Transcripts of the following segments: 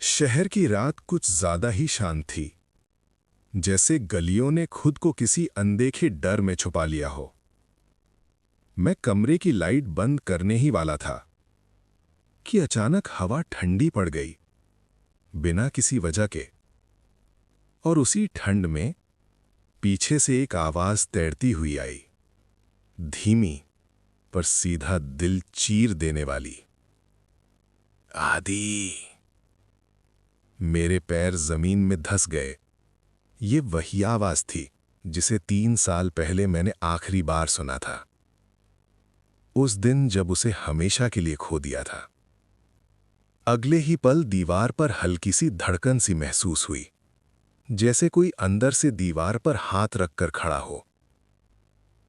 शहर की रात कुछ ज्यादा ही शांत थी। जैसे गलियों ने खुद को किसी अनदेखे डर में छुपा लिया हो। मैं कमरे की लाइट बंद करने ही वाला था कि अचानक हवा ठंडी पड़ गई, बिना किसी वजह के। और उसी ठंड में पीछे से एक आवाज तैरती हुई आई, धीमी पर सीधा दिल चीर देने वाली। आदि। मेरे पैर जमीन में धंस गए। ये वही आवाज थी जिसे 3 साल पहले मैंने आखिरी बार सुना था, उस दिन जब उसे हमेशा के लिए खो दिया था। अगले ही पल दीवार पर हल्की सी धड़कन सी महसूस हुई, जैसे कोई अंदर से दीवार पर हाथ रखकर खड़ा हो।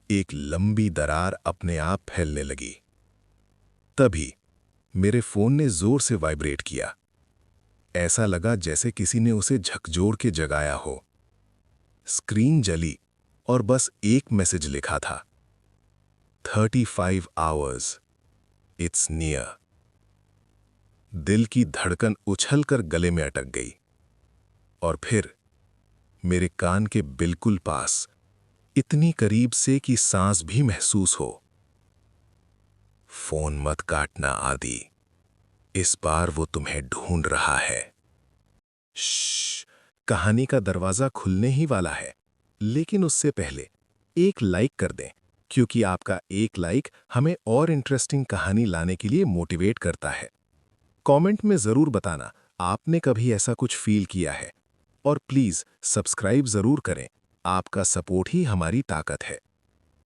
एक लंबी दरार अपने आप फैलने लगी। तभी मेरे फोन ने जोर से वाइब्रेट किया। ऐसा लगा जैसे किसी ने उसे झकझोर के जगाया हो। स्क्रीन जली और बस एक मैसेज लिखा था, 35 hours, it's near। दिल की धड़कन उछलकर गले में अटक गई। और फिर मेरे कान के बिल्कुल पास, इतनी करीब से कि सांस भी महसूस हो। फोन मत काटना आदि, इस बार वो तुम्हें ढूंढ रहा है। श्श, कहानी का दरवाजा खुलने ही वाला है, लेकिन उससे पहले एक लाइक कर दें, क्योंकि आपका एक लाइक हमें और इंटरेस्टिंग कहानी लाने के लिए मोटिवेट करता है। कमेंट में जरूर बताना आपने कभी ऐसा कुछ फील किया है। और प्लीज सब्सक्राइब जरूर करें, आपका सपोर्ट ही हमारी ताकत है।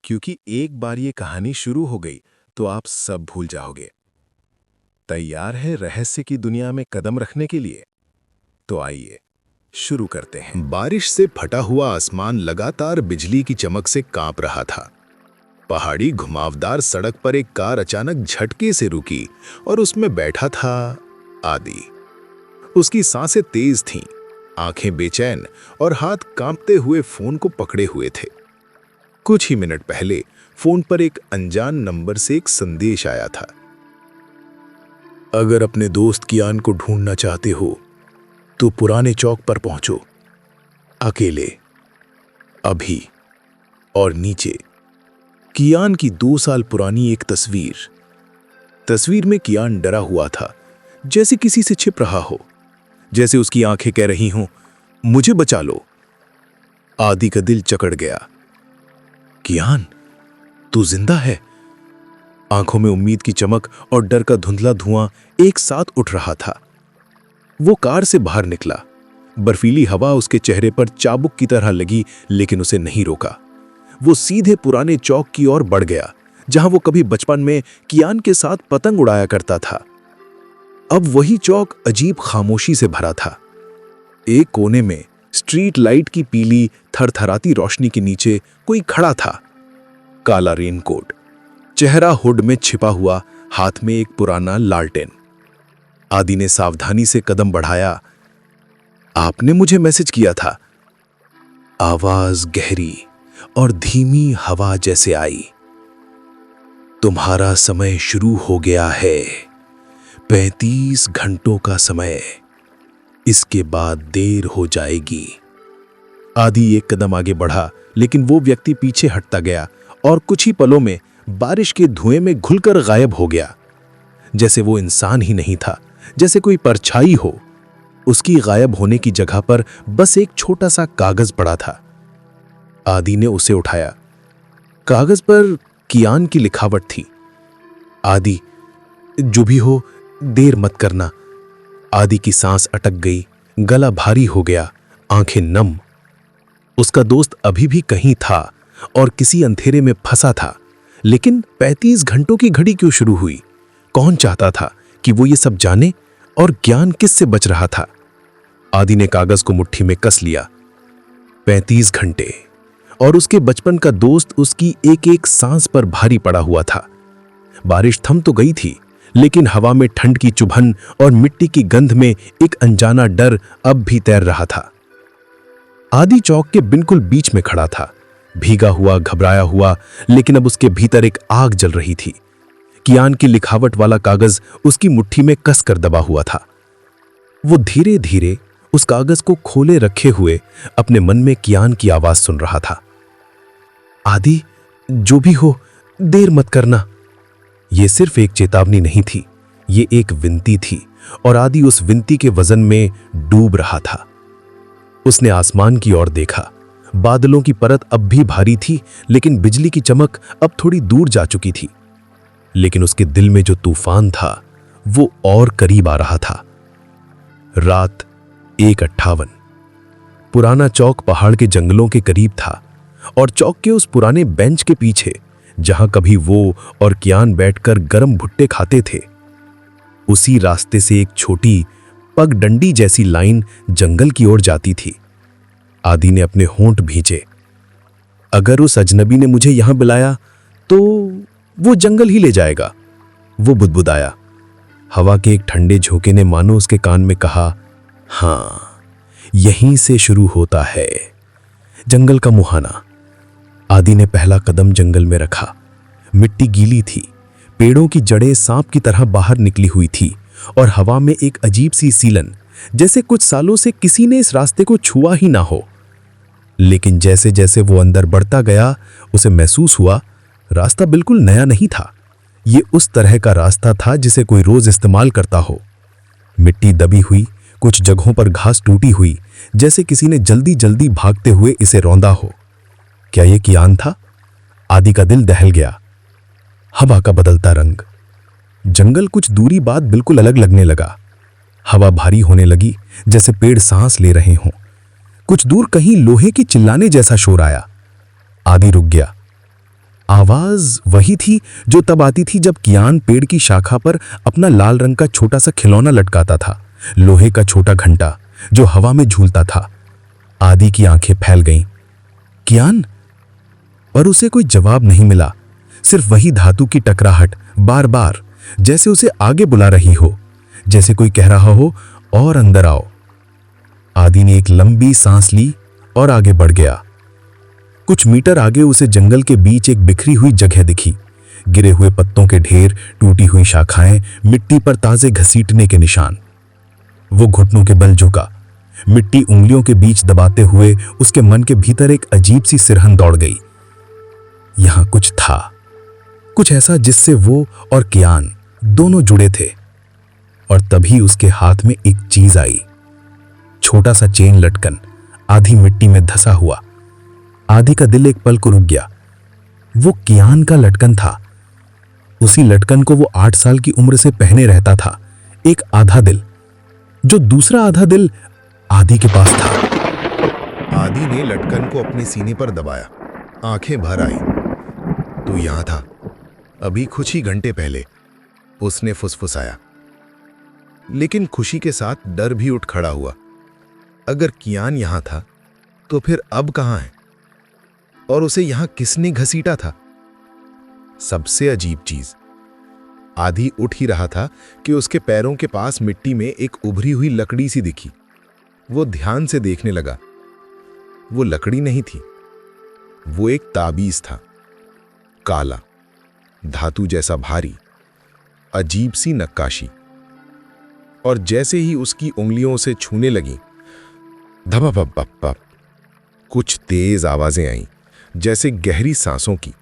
क्योंकि एक बार ये कहानी शुरू हो गई तो आप सब भूल जाओगे। तैयार है रहस्य की दुनिया में कदम रखने के लिए? तो आइए शुरू करते हैं। बारिश से फटा हुआ आसमान लगातार बिजली की चमक से कांप रहा था। पहाड़ी घुमावदार सड़क पर एक कार अचानक झटके से रुकी और उसमें बैठा था आदि। उसकी सांसें तेज थीं, आंखें बेचैन और हाथ कांपते हुए फोन को पकड़े हुए थे। कुछ ही मिनट पहले फोन पर एक अनजान नंबर से एक संदेश आया था, अगर अपने दोस्त कियान को ढूंढना चाहते हो तो पुराने चौक पर पहुंचो, अकेले, अभी। और नीचे कियान की 2 साल पुरानी एक तस्वीर में कियान डरा हुआ था, जैसे किसी से छिप रहा हो, जैसे उसकी आंखें कह रही हों, मुझे बचा लो। आदि का दिल चकड़ गया। कियान, तू जिंदा है? आंखों में उम्मीद की चमक और डर का धुंधला धुआं एक साथ उठ रहा था। वो कार से बाहर निकला। बर्फीली हवा उसके चेहरे पर चाबुक की तरह लगी, लेकिन उसे नहीं रोका। वो सीधे पुराने चौक की ओर बढ़ गया, जहां वो कभी बचपन में कियान के साथ पतंग उड़ाया करता था। अब वही चौक अजीब खामोशी से भरा था। एक कोने में स्ट्रीट लाइट की पीली थरथराती रोशनी के नीचे कोई खड़ा था। काला रेनकोट, चेहरा हुड में छिपा हुआ, हाथ में एक पुराना लालटेन। आदि ने सावधानी से कदम बढ़ाया। आपने मुझे मैसेज किया था। आवाज गहरी और धीमी हवा जैसे आई। तुम्हारा समय शुरू हो गया है, 35 घंटों का समय, इसके बाद देर हो जाएगी। आदि एक कदम आगे बढ़ा, लेकिन वो व्यक्ति पीछे हटता गया और कुछ ही पलों में बारिश के धुएं में घुलकर गायब हो गया। जैसे वो इंसान ही नहीं था, जैसे कोई परछाई हो। उसकी गायब होने की जगह पर बस एक छोटा सा कागज पड़ा था। आदि ने उसे उठाया। कागज पर कियान की लिखावट थी, आदि, जो भी हो, देर मत करना। आदि की सांस अटक गई, गला भारी हो गया, आंखें नम। उसका दोस्त अभी भी कहीं था और किसी अंधेरे में फंसा था। लेकिन 35 घंटों की घड़ी क्यों शुरू हुई? कौन चाहता था कि वो ये सब जाने? और ज्ञान किससे बच रहा था? आदि ने कागज को मुट्ठी में कस लिया। 35 घंटे, और उसके बचपन का दोस्त उसकी एक एक सांस पर भारी पड़ा हुआ था। बारिश थम तो गई थी, लेकिन हवा में ठंड की चुभन और मिट्टी की गंध में एक अनजाना डर अब भी तैर रहा था। आदि चौक के बिल्कुल बीच में खड़ा था, भीगा हुआ, घबराया हुआ, लेकिन अब उसके भीतर एक आग जल रही थी। कियान की लिखावट वाला कागज उसकी मुट्ठी में कसकर दबा हुआ था। वो धीरे धीरे उस कागज को खोले रखे हुए अपने मन में कियान की आवाज सुन रहा था। आदि, जो भी हो, देर मत करना। ये सिर्फ एक चेतावनी नहीं थी, ये एक विनती थी और आदि उस विनती के वजन में डूब रहा था। उसने आसमान की ओर देखा। बादलों की परत अब भी भारी थी, लेकिन बिजली की चमक अब थोड़ी दूर जा चुकी थी। लेकिन उसके दिल में जो तूफान था वो और करीब आ रहा था। रात 1:58। पुराना चौक पहाड़ के जंगलों के करीब था और चौक के उस पुराने बेंच के पीछे, जहां कभी वो और कियान बैठकर गरम भुट्टे खाते थे, उसी रास्ते से एक छोटी पगडंडी जैसी लाइन जंगल की ओर जाती थी। आदि ने अपने होंठ भींचे। अगर उस अजनबी ने मुझे यहां बुलाया तो वो जंगल ही ले जाएगा, वो बुदबुदाया। हवा के एक ठंडे झोंके ने मानो उसके कान में कहा, हाँ, यहीं से शुरू होता है जंगल का मुहाना। आदि ने पहला कदम जंगल में रखा। मिट्टी गीली थी, पेड़ों की जड़ें सांप की तरह बाहर निकली हुई थी और हवा में एक अजीब सी सीलन, जैसे कुछ सालों से किसी ने इस रास्ते को छुआ ही ना हो। लेकिन जैसे जैसे वो अंदर बढ़ता गया, उसे महसूस हुआ रास्ता बिल्कुल नया नहीं था। ये उस तरह का रास्ता था जिसे कोई रोज इस्तेमाल करता हो। मिट्टी दबी हुई, कुछ जगहों पर घास टूटी हुई, जैसे किसी ने जल्दी जल्दी भागते हुए इसे रौंदा हो। क्या ये कियान था? आदि का दिल दहल गया। हवा का बदलता रंग। जंगल कुछ दूरी बाद बिल्कुल अलग लगने लगा। हवा भारी होने लगी, जैसे पेड़ सांस ले रहे हों। कुछ दूर कहीं लोहे की चिल्लाने जैसा शोर आया। आदि रुक गया। आवाज वही थी जो तब आती थी जब कियान पेड़ की शाखा पर अपना लाल रंग का छोटा सा खिलौना लटकाता था, लोहे का छोटा घंटा जो हवा में झूलता था। आदि की आंखें फैल गईं। कियान? पर उसे कोई जवाब नहीं मिला, सिर्फ वही धातु की टकराहट बार बार, जैसे उसे आगे बुला रही हो, जैसे कोई कह रहा हो, और अंदर आओ। आदि ने एक लंबी सांस ली और आगे बढ़ गया। कुछ मीटर आगे उसे जंगल के बीच एक बिखरी हुई जगह दिखी। गिरे हुए पत्तों के ढेर, टूटी हुई शाखाएं, मिट्टी पर ताजे घसीटने के निशान। वो घुटनों के बल झुका। मिट्टी उंगलियों के बीच दबाते हुए उसके मन के भीतर एक अजीब सी सिरहन दौड़ गई। यहां कुछ था, कुछ ऐसा जिससे वो और कियान दोनों जुड़े थे। और तभी उसके हाथ में एक चीज आई, छोटा सा चेन लटकन, आधी मिट्टी में धंसा हुआ। आदि का दिल एक पल को रुक गया। वो कियान का लटकन था। उसी लटकन को वो 8 साल की उम्र से पहने रहता था। एक आधा दिल, जो दूसरा आधा दिल आदि के पास था। आदि ने लटकन को अपने सीने पर दबाया, आंखें भर आई। तू यहां था अभी कुछ ही घंटे पहले, उसने फुसफुसाया। लेकिन खुशी के साथ डर भी उठ खड़ा हुआ। अगर कियान यहां था तो फिर अब कहां है? और उसे यहां किसने घसीटा था? सबसे अजीब चीज, आदि उठ ही रहा था कि उसके पैरों के पास मिट्टी में एक उभरी हुई लकड़ी सी दिखी। वो ध्यान से देखने लगा। वो लकड़ी नहीं थी, वो एक ताबीज था, काला, धातु जैसा भारी, अजीब सी नक्काशी। और जैसे ही उसकी उंगलियों से छूने लगी, धपधप कुछ तेज आवाजें आईं, जैसे गहरी सांसों की।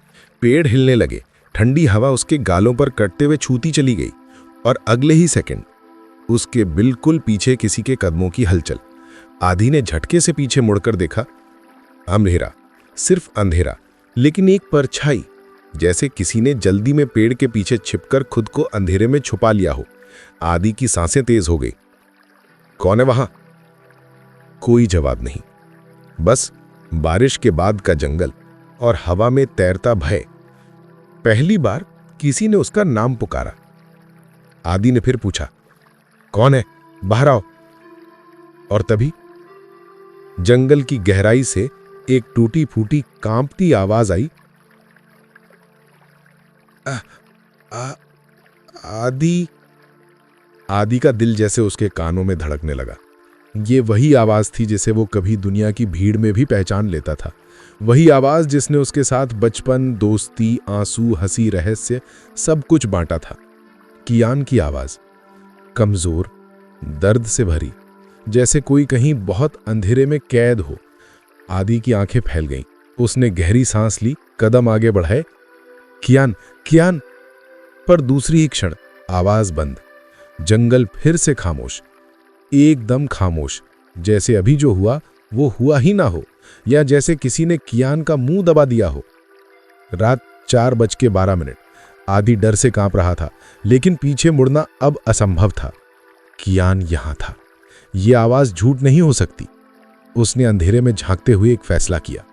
पेड़ हिलने लगे, ठंडी हवा उसके गालों पर कटते हुए छूती चली गई। और अगले ही सेकंड उसके बिल्कुल पीछे किसी के कदमों की हलचल। आदि ने झटके से पीछे मुड़कर देखा। अंधेरा, सिर्फ अंधेरा, लेकिन एक परछाई, जैसे किसी ने जल्दी में पेड़ के पीछे छिपकर खुद को अंधेरे में छुपा लिया हो। आदि की सांसें तेज हो गई। कौन है वहां? कोई जवाब नहीं, बस बारिश के बाद का जंगल और हवा में तैरता भय। पहली बार किसी ने उसका नाम पुकारा। आदि ने फिर पूछा, कौन है? बाहर आओ। और तभी जंगल की गहराई से एक टूटी फूटी कांपती आवाज आई। आदि। आदि का दिल जैसे उसके कानों में धड़कने लगा। ये वही आवाज थी जिसे वो कभी दुनिया की भीड़ में भी पहचान लेता था। वही आवाज जिसने उसके साथ बचपन, दोस्ती, आंसू, हंसी, रहस्य सब कुछ बांटा था। कियान की आवाज, कमजोर, दर्द से भरी, जैसे कोई कहीं बहुत अंधेरे में कैद हो। आदि की आंखें फैल गईं। उसने गहरी सांस ली, कदम आगे बढ़ाए। कियान, कियान। पर दूसरी ही क्षण आवाज बंद। जंगल फिर से खामोश, एकदम खामोश, जैसे अभी जो हुआ वो हुआ ही ना हो, या जैसे किसी ने कियान का मुंह दबा दिया हो। रात 4:12। आदि डर से कांप रहा था, लेकिन पीछे मुड़ना अब असंभव था। कियान यहां था, यह आवाज झूठ नहीं हो सकती। उसने अंधेरे में झांकते हुए एक फैसला किया।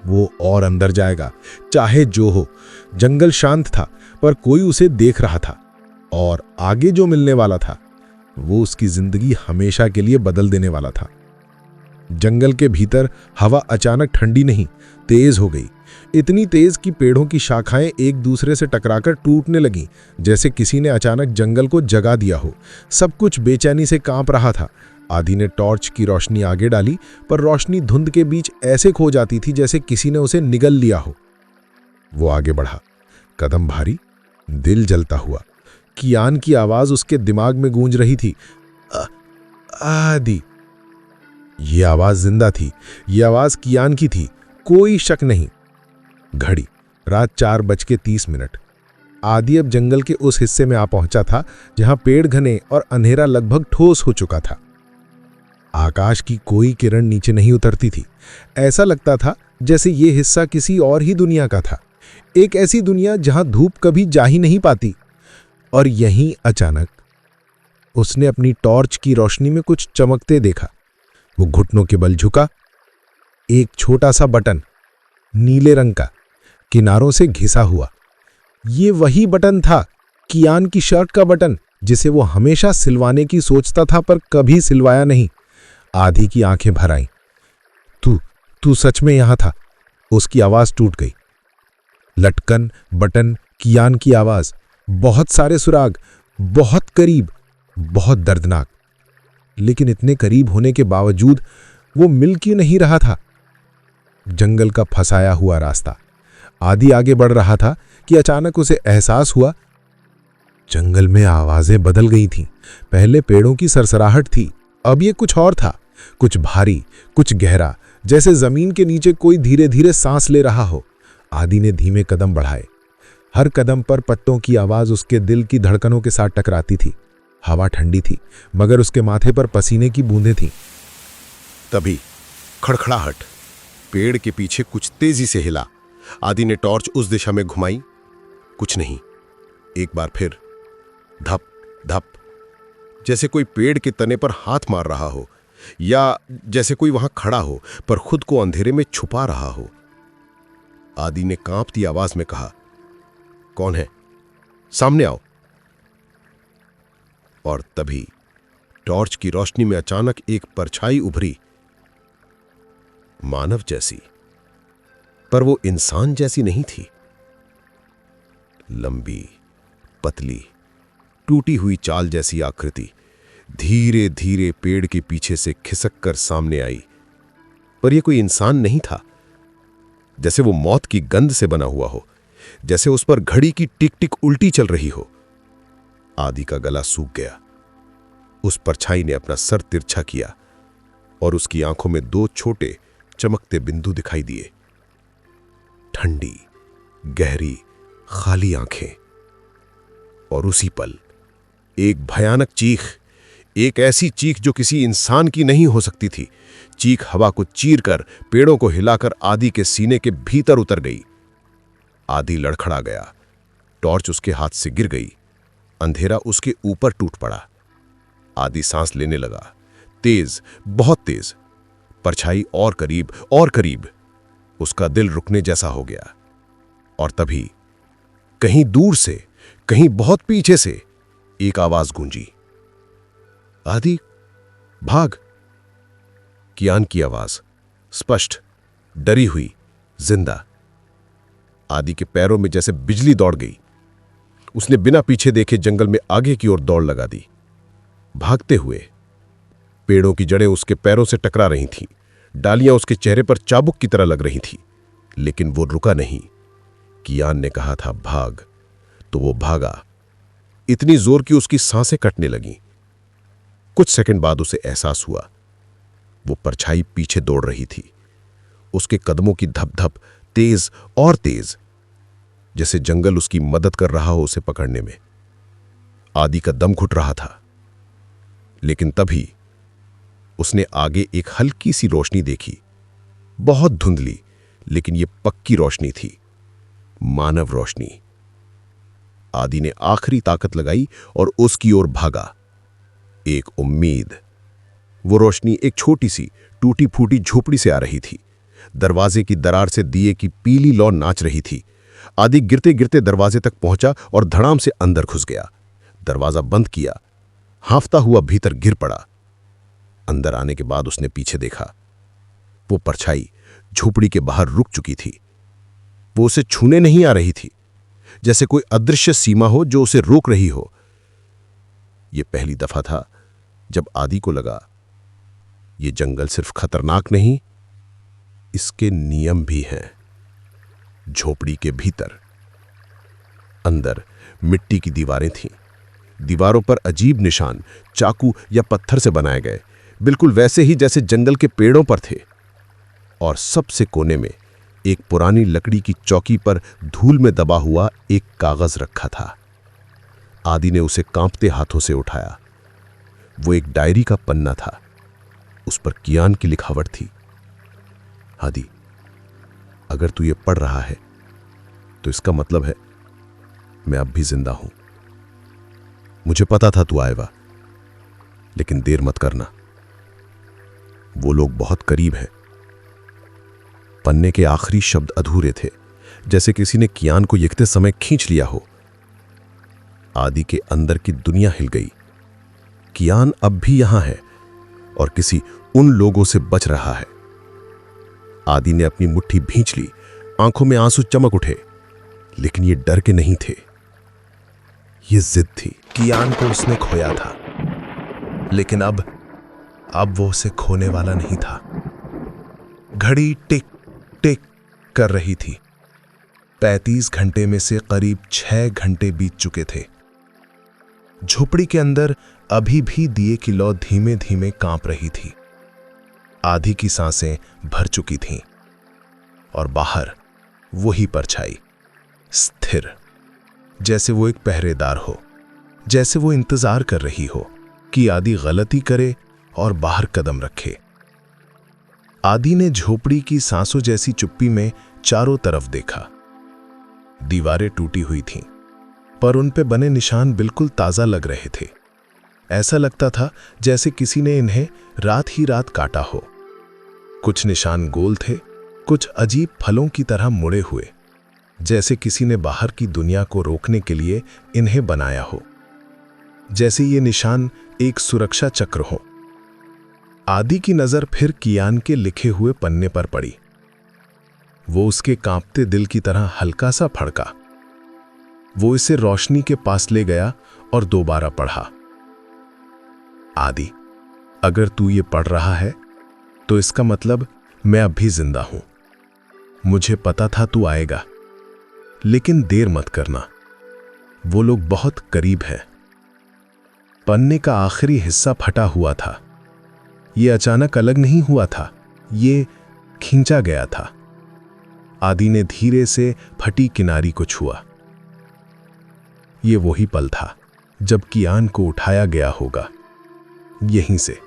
वो और अंदर जाएगा, चाहे जो हो। जंगल शांत था, पर कोई उसे देख रहा था, और आगे जो मिलने वाला था वो उसकी जिंदगी हमेशा के लिए बदल देने वाला था। जंगल के भीतर हवा अचानक ठंडी नहीं, तेज हो गई। इतनी तेज कि पेड़ों की शाखाएं एक दूसरे से टकराकर टूटने लगीं, जैसे किसी ने अचानक जंगल को जगा दिया हो। सब कुछ बेचैनी से कांप रहा था। आदि ने टॉर्च की रोशनी आगे डाली, पर रोशनी धुंध के बीच ऐसे खो जाती थी जैसे किसी ने उसे निगल लिया हो। वो आगे बढ़ा, कदम भारी, दिल जलता हुआ। कियान की आवाज उसके दिमाग में गूंज रही थी, आदि। ये आवाज जिंदा थी, ये आवाज कियान की थी, कोई शक नहीं। घड़ी, रात 4:30। आदि अब जंगल के उस हिस्से में आ पहुंचा था जहां पेड़ घने और अंधेरा लगभग ठोस हो चुका था। आकाश की कोई किरण नीचे नहीं उतरती थी। ऐसा लगता था जैसे ये हिस्सा किसी और ही दुनिया का था, एक ऐसी दुनिया जहां धूप कभी जा ही नहीं पाती। और यहीं अचानक उसने अपनी टॉर्च की रोशनी में कुछ चमकते देखा। वो घुटनों के बल झुका। एक छोटा सा बटन, नीले रंग का, किनारों से घिसा हुआ। ये वही बटन था, कियान की शर्ट का बटन, जिसे वो हमेशा सिलवाने की सोचता था पर कभी सिलवाया नहीं। आदि की आंखें भर आईं। तू सच में यहां था? उसकी आवाज टूट गई। लटकन, बटन, कियान की आवाज, बहुत सारे सुराग, बहुत करीब, बहुत दर्दनाक। लेकिन इतने करीब होने के बावजूद वो मिल क्यों नहीं रहा था? जंगल का फंसाया हुआ रास्ता। आदि आगे बढ़ रहा था कि अचानक उसे एहसास हुआ, जंगल में आवाजें बदल गई थीं। पहले पेड़ों की सरसराहट थी, अब ये कुछ और था, कुछ भारी, कुछ गहरा, जैसे जमीन के नीचे कोई धीरे धीरे सांस ले रहा हो। आदि ने धीमे कदम बढ़ाए। हर कदम पर पत्तों की आवाज उसके दिल की धड़कनों के साथ टकराती थी। हवा ठंडी थी, मगर उसके माथे पर पसीने की बूंदें थीं। तभी खड़खड़ाहट, पेड़ के पीछे कुछ तेजी से हिला। आदि ने टॉर्च उस दिशा में घुमाई, कुछ नहीं। एक बार फिर धप धप, जैसे कोई पेड़ के तने पर हाथ मार रहा हो, या जैसे कोई वहां खड़ा हो पर खुद को अंधेरे में छुपा रहा हो। आदि ने कांपती आवाज में कहा, कौन है? सामने आओ। और तभी टॉर्च की रोशनी में अचानक एक परछाई उभरी, मानव जैसी, पर वो इंसान जैसी नहीं थी। लंबी, पतली, टूटी हुई चाल जैसी आकृति धीरे धीरे पेड़ के पीछे से खिसक कर सामने आई। पर यह कोई इंसान नहीं था, जैसे वो मौत की गंध से बना हुआ हो, जैसे उस पर घड़ी की टिक टिक उल्टी चल रही हो। आदि का गला सूख गया। उस परछाई ने अपना सर तिरछा किया और उसकी आंखों में दो छोटे चमकते बिंदु दिखाई दिए। ठंडी, गहरी, खाली आंखें। और उसी पल एक भयानक चीख, एक ऐसी चीख जो किसी इंसान की नहीं हो सकती थी। चीख हवा को चीरकर, पेड़ों को हिलाकर आदि के सीने के भीतर उतर गई। आदि लड़खड़ा गया। टॉर्च उसके हाथ से गिर गई। अंधेरा उसके ऊपर टूट पड़ा। आदि सांस लेने लगा, तेज, बहुत तेज। परछाई और करीब और करीब। उसका दिल रुकने जैसा हो गया। और तभी कहीं दूर से, कहीं बहुत पीछे से एक आवाज गूंजी, आदि भाग। कियान की आवाज, स्पष्ट, डरी हुई, जिंदा। आदि के पैरों में जैसे बिजली दौड़ गई। उसने बिना पीछे देखे जंगल में आगे की ओर दौड़ लगा दी। भागते हुए पेड़ों की जड़ें उसके पैरों से टकरा रही थीं, डालियां उसके चेहरे पर चाबुक की तरह लग रही थीं, लेकिन वो रुका नहीं। कियान ने कहा था भाग, तो वो भागा, इतनी जोर की उसकी सांसें कटने लगीं। कुछ सेकंड बाद उसे एहसास हुआ, वो परछाई पीछे दौड़ रही थी। उसके कदमों की धप-धप तेज और तेज, जैसे जंगल उसकी मदद कर रहा हो उसे पकड़ने में। आदि का दम घुट रहा था, लेकिन तभी उसने आगे एक हल्की सी रोशनी देखी, बहुत धुंधली, लेकिन यह पक्की रोशनी थी, मानव रोशनी। आदि ने आखिरी ताकत लगाई और उसकी ओर भागा। एक उम्मीद। वो रोशनी एक छोटी सी टूटी फूटी झोपड़ी से आ रही थी। दरवाजे की दरार से दिए की पीली लौ नाच रही थी। आदि गिरते गिरते दरवाजे तक पहुंचा और धड़ाम से अंदर घुस गया। दरवाजा बंद किया, हांफता हुआ भीतर गिर पड़ा। अंदर आने के बाद उसने पीछे देखा। वो परछाई झोपड़ी के बाहर रुक चुकी थी। वो उसे छूने नहीं आ रही थी, जैसे कोई अदृश्य सीमा हो जो उसे रोक रही हो। यह पहली दफा था जब आदि को लगा, यह जंगल सिर्फ खतरनाक नहीं, इसके नियम भी हैं। झोपड़ी के भीतर अंदर मिट्टी की दीवारें थीं। दीवारों पर अजीब निशान चाकू या पत्थर से बनाए गए, बिल्कुल वैसे ही जैसे जंगल के पेड़ों पर थे। और सबसे कोने में एक पुरानी लकड़ी की चौकी पर धूल में दबा हुआ एक कागज रखा था। आदि ने उसे कांपते हाथों से उठाया। वो एक डायरी का पन्ना था। उस पर कियान की लिखावट थी। आदि, अगर तू ये पढ़ रहा है तो इसका मतलब है मैं अब भी जिंदा हूं। मुझे पता था तू आएगा, लेकिन देर मत करना। वो लोग बहुत करीब हैं। पन्ने के आखिरी शब्द अधूरे थे, जैसे किसी ने कियान को लिखते समय खींच लिया हो। आदि के अंदर की दुनिया हिल गई। कियान अब भी यहां है और किसी उन लोगों से बच रहा है। आदि ने अपनी मुट्ठी भींच ली, आंखों में आंसू चमक उठे, लेकिन ये डर के नहीं थे, ये जिद थी। कियान को उसने खोया था, लेकिन अब वो उसे खोने वाला नहीं था। घड़ी टिक टिक कर रही थी। 35 घंटे में से करीब 6 घंटे बीत चुके थे। झोपड़ी के अंदर अभी भी दिए की लौ धीमे धीमे कांप रही थी। आधी की सांसें भर चुकी थीं और बाहर वही परछाई, स्थिर, जैसे वो एक पहरेदार हो, जैसे वो इंतजार कर रही हो कि आदि गलती करे और बाहर कदम रखे। आदि ने झोपड़ी की सांसों जैसी चुप्पी में चारों तरफ देखा। दीवारें टूटी हुई थीं, पर उन पे बने निशान बिल्कुल ताजा लग रहे थे। ऐसा लगता था जैसे किसी ने इन्हें रात ही रात काटा हो। कुछ निशान गोल थे, कुछ अजीब फलों की तरह मुड़े हुए, जैसे किसी ने बाहर की दुनिया को रोकने के लिए इन्हें बनाया हो, जैसे ये निशान एक सुरक्षा चक्र हो। आदि की नजर फिर कियान के लिखे हुए पन्ने पर पड़ी। वो उसके कांपते दिल की तरह हल्का सा फड़का। वो इसे रोशनी के पास ले गया और दोबारा पढ़ा। आदि, अगर तू ये पढ़ रहा है तो इसका मतलब मैं अब भी जिंदा हूं। मुझे पता था तू आएगा, लेकिन देर मत करना। वो लोग बहुत करीब हैं। पन्ने का आखिरी हिस्सा फटा हुआ था। ये अचानक अलग नहीं हुआ था, ये खींचा गया था। आदि ने धीरे से फटी किनारी को छुआ। ये वही पल था जब कियान को उठाया गया होगा, यहीं से,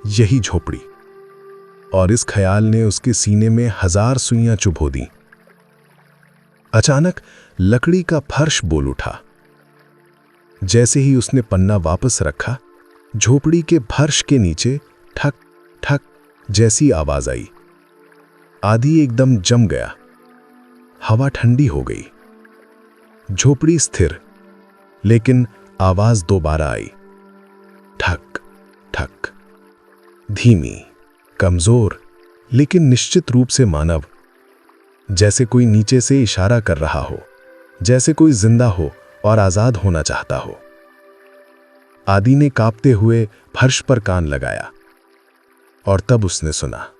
यही झोपड़ी। और इस ख्याल ने उसके सीने में 1000 सुइयां चुभो दी। अचानक लकड़ी का फर्श बोल उठा। जैसे ही उसने पन्ना वापस रखा, झोपड़ी के फर्श के नीचे ठक ठक जैसी आवाज आई। आदि एकदम जम गया। हवा ठंडी हो गई। झोपड़ी स्थिर, लेकिन आवाज दोबारा आई। ठक ठक, धीमी, कमजोर, लेकिन निश्चित रूप से मानव। जैसे कोई नीचे से इशारा कर रहा हो, जैसे कोई जिंदा हो और आजाद होना चाहता हो। आदि ने कांपते हुए फर्श पर कान लगाया और तब उसने सुना,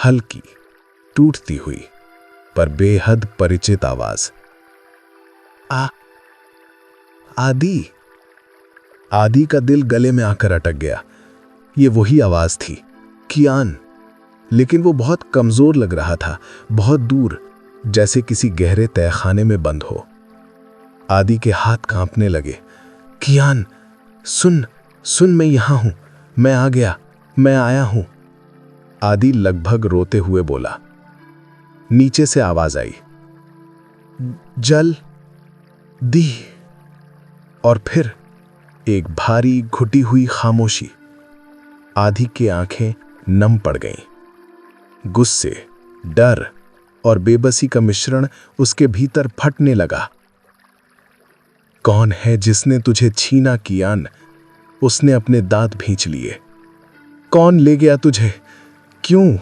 हल्की, टूटती हुई पर बेहद परिचित आवाज। आदि। आदि का दिल गले में आकर अटक गया। ये वही आवाज थी, कियान, लेकिन वो बहुत कमजोर लग रहा था, बहुत दूर, जैसे किसी गहरे तहखाने में बंद हो। आदि के हाथ कांपने लगे। कियान, सुन सुन, मैं यहां हूं, मैं आ गया, मैं आया हूं। आदि लगभग रोते हुए बोला। नीचे से आवाज आई, जल दी। और फिर एक भारी घुटी हुई खामोशी। आदि की आंखें नम पड़ गईं। गुस्से, डर और बेबसी का मिश्रण उसके भीतर फटने लगा। कौन है जिसने तुझे छीना कियान? उसने अपने दांत भींच लिए। कौन ले गया तुझे? क्यों?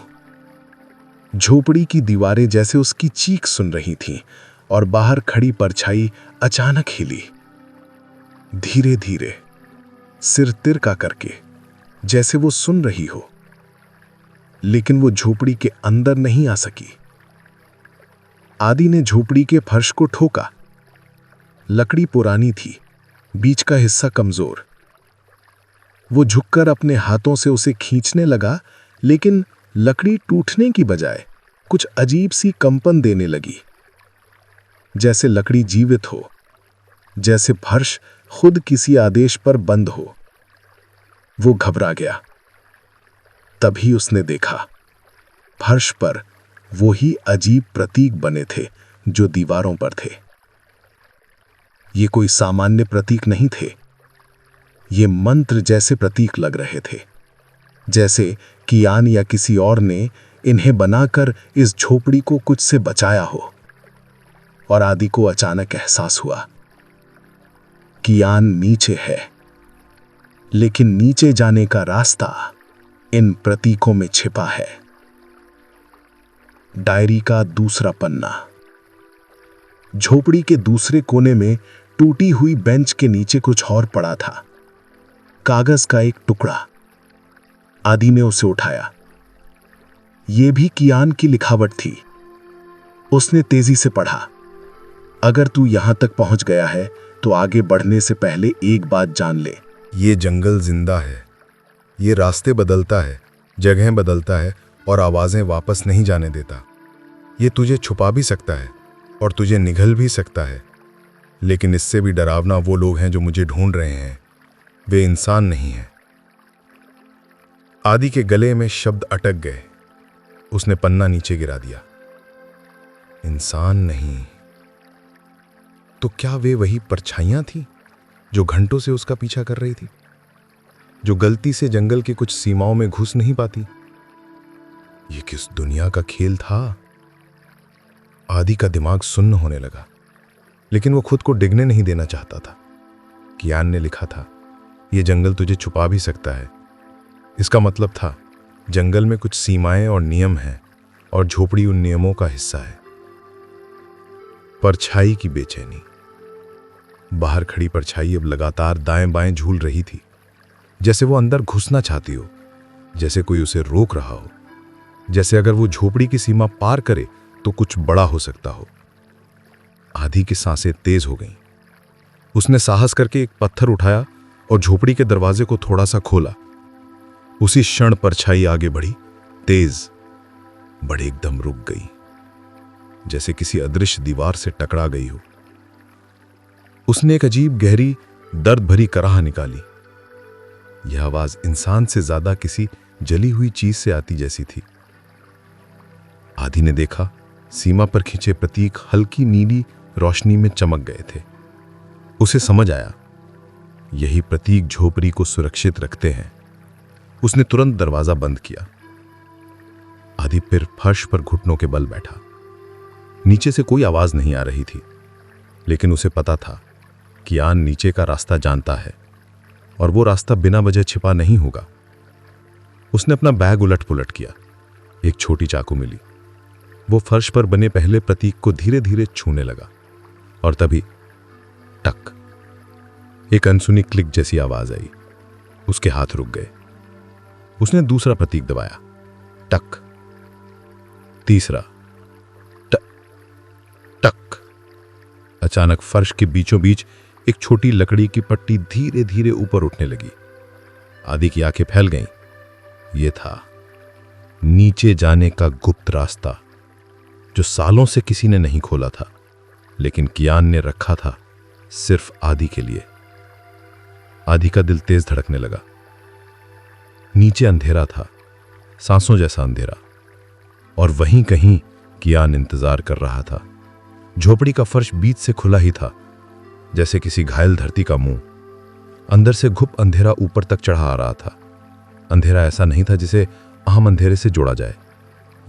झोपड़ी की दीवारें जैसे उसकी चीख सुन रही थीं और बाहर खड़ी परछाई अचानक हिली। धीरे धीरे, सिर तिरका करके, जैसे वो सुन रही हो, लेकिन वो झोपड़ी के अंदर नहीं आ सकी। आदि ने झोपड़ी के फर्श को ठोका। लकड़ी पुरानी थी, बीच का हिस्सा कमजोर। वो झुककर अपने हाथों से उसे खींचने लगा, लेकिन लकड़ी टूटने की बजाय कुछ अजीब सी कंपन देने लगी, जैसे लकड़ी जीवित हो, जैसे फर्श खुद किसी आदेश पर बंद हो। वो घबरा गया। तभी उसने देखा, फर्श पर वही अजीब प्रतीक बने थे जो दीवारों पर थे। ये कोई सामान्य प्रतीक नहीं थे, ये मंत्र जैसे प्रतीक लग रहे थे, जैसे कियान या किसी और ने इन्हें बनाकर इस झोपड़ी को कुछ से बचाया हो। और आदि को अचानक एहसास हुआ, कियान नीचे है, लेकिन नीचे जाने का रास्ता इन प्रतीकों में छिपा है। डायरी का दूसरा पन्ना। झोपड़ी के दूसरे कोने में टूटी हुई बेंच के नीचे कुछ और पड़ा था, कागज का एक टुकड़ा। आदि ने उसे उठाया। यह भी कियान की लिखावट थी। उसने तेजी से पढ़ा, अगर तू यहां तक पहुंच गया है तो आगे बढ़ने से पहले एक बात जान ले। ये जंगल जिंदा है, ये रास्ते बदलता है, जगहें बदलता है और आवाजें वापस नहीं जाने देता। ये तुझे छुपा भी सकता है और तुझे निगल भी सकता है, लेकिन इससे भी डरावना वो लोग हैं जो मुझे ढूंढ रहे हैं। वे इंसान नहीं हैं। आदि के गले में शब्द अटक गए। उसने पन्ना नीचे गिरा दिया। इंसान नहीं, तो क्या वे वही परछाइयां थीं जो घंटों से उसका पीछा कर रही थी, जो गलती से जंगल की कुछ सीमाओं में घुस नहीं पाती? ये किस दुनिया का खेल था? आदि का दिमाग सुन्न होने लगा, लेकिन वो खुद को डिगने नहीं देना चाहता था। कियान ने लिखा था, ये जंगल तुझे छुपा भी सकता है। इसका मतलब था, जंगल में कुछ सीमाएं और नियम हैं और झोपड़ी उन नियमों का हिस्सा है। परछाई की बेचैनी। बाहर खड़ी परछाई अब लगातार दाएं बाएं झूल रही थी, जैसे वो अंदर घुसना चाहती हो, जैसे कोई उसे रोक रहा हो, जैसे अगर वो झोपड़ी की सीमा पार करे तो कुछ बड़ा हो सकता हो। आदि की सांसें तेज हो गईं। उसने साहस करके एक पत्थर उठाया और झोपड़ी के दरवाजे को थोड़ा सा खोला। उसी क्षण परछाई आगे बढ़ी, तेज, बड़े एकदम रुक गई, जैसे किसी अदृश्य दीवार से टकरा गई हो। उसने एक अजीब गहरी दर्द भरी कराह निकाली। यह आवाज इंसान से ज्यादा किसी जली हुई चीज से आती जैसी थी। आदि ने देखा, सीमा पर खींचे प्रतीक हल्की नीली रोशनी में चमक गए थे। उसे समझ आया, यही प्रतीक झोपड़ी को सुरक्षित रखते हैं। उसने तुरंत दरवाजा बंद किया। आदि फिर फर्श पर घुटनों के बल बैठा। नीचे से कोई आवाज नहीं आ रही थी, लेकिन उसे पता था कियान नीचे का रास्ता जानता है और वो रास्ता बिना वजह छिपा नहीं होगा। उसने अपना बैग उलट पुलट किया। एक छोटी चाकू मिली। वो फर्श पर बने पहले प्रतीक को धीरे धीरे छूने लगा और तभी टक, एक अनसुनी क्लिक जैसी आवाज आई। उसके हाथ रुक गए। उसने दूसरा प्रतीक दबाया, टक, तीसरा, टक टक। अचानक फर्श के बीचों बीच एक छोटी लकड़ी की पट्टी धीरे धीरे ऊपर उठने लगी। आदि की आंखें फैल गईं। यह था नीचे जाने का गुप्त रास्ता, जो सालों से किसी ने नहीं खोला था, लेकिन कियान ने रखा था सिर्फ आदि के लिए। आदि का दिल तेज धड़कने लगा। नीचे अंधेरा था, सांसों जैसा अंधेरा, और वहीं कहीं कियान इंतजार कर रहा था। झोपड़ी का फर्श बीच से खुला ही था, जैसे किसी घायल धरती का मुंह। अंदर से घुप अंधेरा ऊपर तक चढ़ा आ रहा था। अंधेरा ऐसा नहीं था जिसे आम अंधेरे से जोड़ा जाए।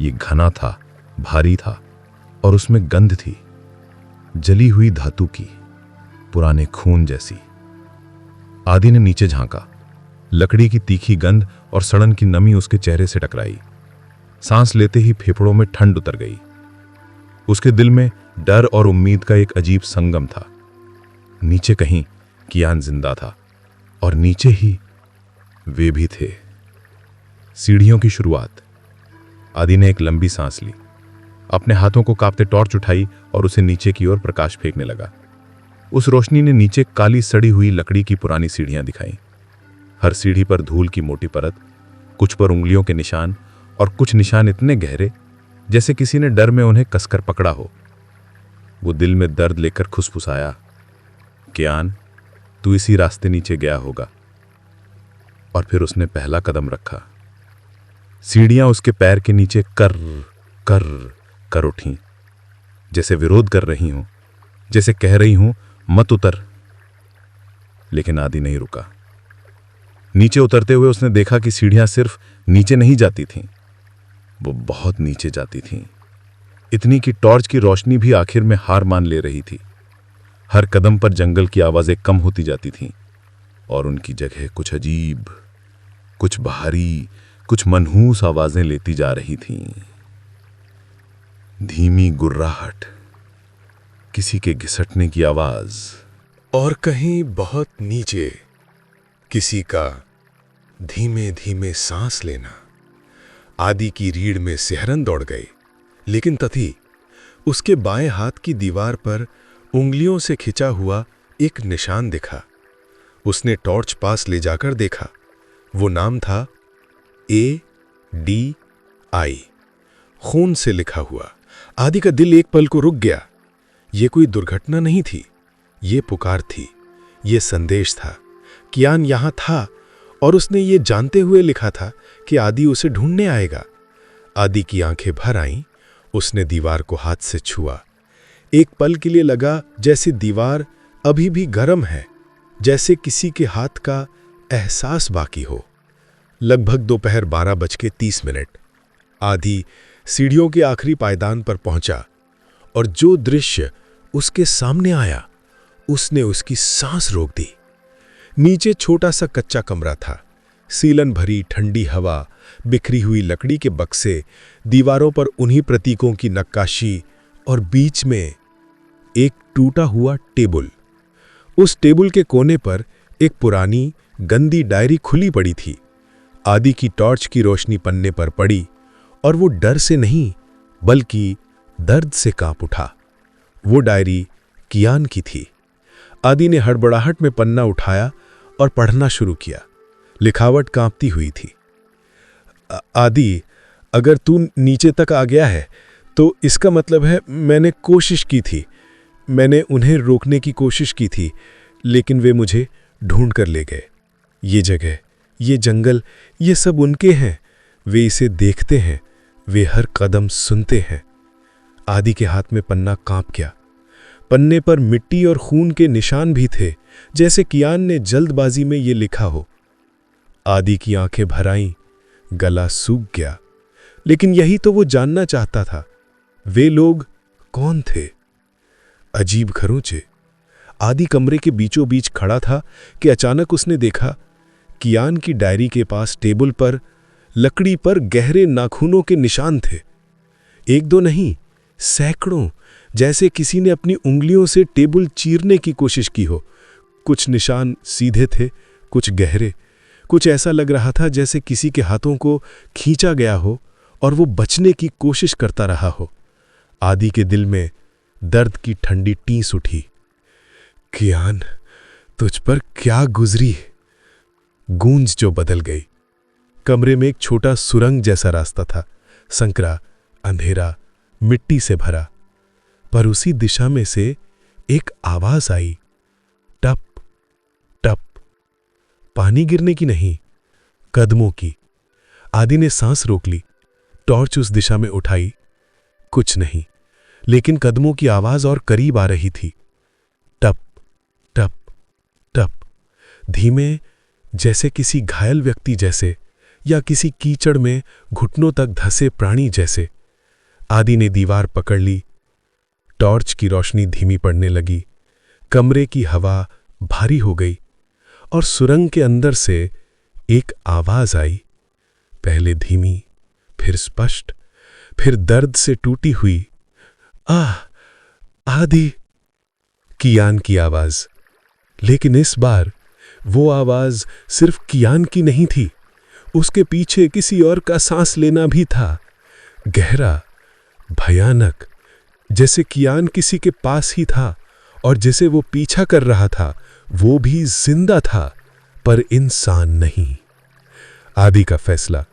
ये घना था, भारी था, और उसमें गंध थी, जली हुई धातु की, पुराने खून जैसी। आदि ने नीचे झांका। लकड़ी की तीखी गंध और सड़न की नमी उसके चेहरे से टकराई। सांस लेते ही फेफड़ों में ठंड उतर गई। उसके दिल में डर और उम्मीद का एक अजीब संगम था। नीचे कहीं कियान जिंदा था, और नीचे ही वे भी थे। सीढ़ियों की शुरुआत। आदि ने एक लंबी सांस ली, अपने हाथों को कांपते टॉर्च उठाई और उसे नीचे की ओर प्रकाश फेंकने लगा। उस रोशनी ने नीचे काली सड़ी हुई लकड़ी की पुरानी सीढ़ियां दिखाई। हर सीढ़ी पर धूल की मोटी परत, कुछ पर उंगलियों के निशान, और कुछ निशान इतने गहरे जैसे किसी ने डर में उन्हें कसकर पकड़ा हो। वो दिल में दर्द लेकर खुसफुसाया, कियान, तू इसी रास्ते नीचे गया होगा। और फिर उसने पहला कदम रखा। सीढ़ियां उसके पैर के नीचे कर कर कर उठीं, जैसे विरोध कर रही हूं, जैसे कह रही हूं मत उतर। लेकिन आदि नहीं रुका। नीचे उतरते हुए उसने देखा कि सीढ़ियां सिर्फ नीचे नहीं जाती थीं, वो बहुत नीचे जाती थीं। इतनी कि टॉर्च की रोशनी भी आखिर में हार मान ले रही थी। हर कदम पर जंगल की आवाजें कम होती जाती थीं, और उनकी जगह कुछ अजीब, कुछ भारी, कुछ मनहूस आवाजें लेती जा रही थीं। धीमी गुर्राहट, किसी के घिसटने की आवाज, और कहीं बहुत नीचे किसी का धीमे धीमे सांस लेना। आदि की रीढ़ में सिहरन दौड़ गई, लेकिन तभी उसके बाएं हाथ की दीवार पर उंगलियों से खिंचा हुआ एक निशान दिखा। उसने टॉर्च पास ले जाकर देखा। वो नाम था ADI, खून से लिखा हुआ। आदि का दिल एक पल को रुक गया। ये कोई दुर्घटना नहीं थी, ये पुकार थी, ये संदेश था। कियान यहां था, और उसने ये जानते हुए लिखा था कि आदि उसे ढूंढने आएगा। आदि की आंखें भर आईं। उसने दीवार को हाथ से छुआ। एक पल के लिए लगा जैसे दीवार अभी भी गर्म है, जैसे किसी के हाथ का एहसास बाकी हो। लगभग दोपहर 12:30। आदि सीढ़ियों के आखिरी पायदान पर पहुंचा, और जो दृश्य उसके सामने आया, उसने उसकी सांस रोक दी। नीचे छोटा सा कच्चा कमरा था। सीलन भरी ठंडी हवा, बिखरी हुई लकड़ी के बक्से, दीवारों पर उन्हीं प्रतीकों की नक्काशी, और बीच में एक टूटा हुआ टेबल। उस टेबल के कोने पर एक पुरानी गंदी डायरी खुली पड़ी थी। आदि की टॉर्च की रोशनी पन्ने पर पड़ी, और वो डर से नहीं बल्कि दर्द से कांप उठा। वो डायरी कियान की थी। आदि ने हड़बड़ाहट में पन्ना उठाया और पढ़ना शुरू किया। लिखावट कांपती हुई थी। आदि, अगर तू नीचे तक आ गया है तो इसका मतलब है मैंने कोशिश की थी। मैंने उन्हें रोकने की कोशिश की थी, लेकिन वे मुझे ढूंढ कर ले गए। ये जगह, ये जंगल, ये सब उनके हैं। वे इसे देखते हैं, वे हर कदम सुनते हैं। आदि के हाथ में पन्ना कांप गया। पन्ने पर मिट्टी और खून के निशान भी थे, जैसे कियान ने जल्दबाजी में ये लिखा हो। आदि की आंखें भर आईं, गला सूख गया। लेकिन यही तो वो जानना चाहता था। वे लोग कौन थे? अजीब खरोंचे। आदि कमरे के बीचों बीच खड़ा था कि अचानक उसने देखा कियान की डायरी के पास टेबल पर लकड़ी पर गहरे नाखूनों के निशान थे। एक दो नहीं, सैकड़ों, जैसे किसी ने अपनी उंगलियों से टेबल चीरने की कोशिश की हो। कुछ निशान सीधे थे, कुछ गहरे, कुछ ऐसा लग रहा था जैसे किसी के हाथों को खींचा गया हो और वो बचने की कोशिश करता रहा हो। आदि के दिल में दर्द की ठंडी टीस उठी। कियान, तुझ पर क्या गुजरी। गूंज जो बदल गई। कमरे में एक छोटा सुरंग जैसा रास्ता था, संकरा, अंधेरा, मिट्टी से भरा। पर उसी दिशा में से एक आवाज आई, टप टप। पानी गिरने की नहीं, कदमों की। आदि ने सांस रोक ली, टॉर्च उस दिशा में उठाई। कुछ नहीं, लेकिन कदमों की आवाज और करीब आ रही थी। टप टप टप, धीमे, जैसे किसी घायल व्यक्ति जैसे, या किसी कीचड़ में घुटनों तक धंसे प्राणी जैसे। आदि ने दीवार पकड़ ली। टॉर्च की रोशनी धीमी पड़ने लगी। कमरे की हवा भारी हो गई और सुरंग के अंदर से एक आवाज आई, पहले धीमी, फिर स्पष्ट, फिर दर्द से टूटी हुई। आह, आदि। कियान की आवाज। लेकिन इस बार वो आवाज सिर्फ कियान की नहीं थी, उसके पीछे किसी और का सांस लेना भी था। गहरा, भयानक, जैसे कियान किसी के पास ही था और जिसे वो पीछा कर रहा था वो भी जिंदा था, पर इंसान नहीं। आदि का फैसला।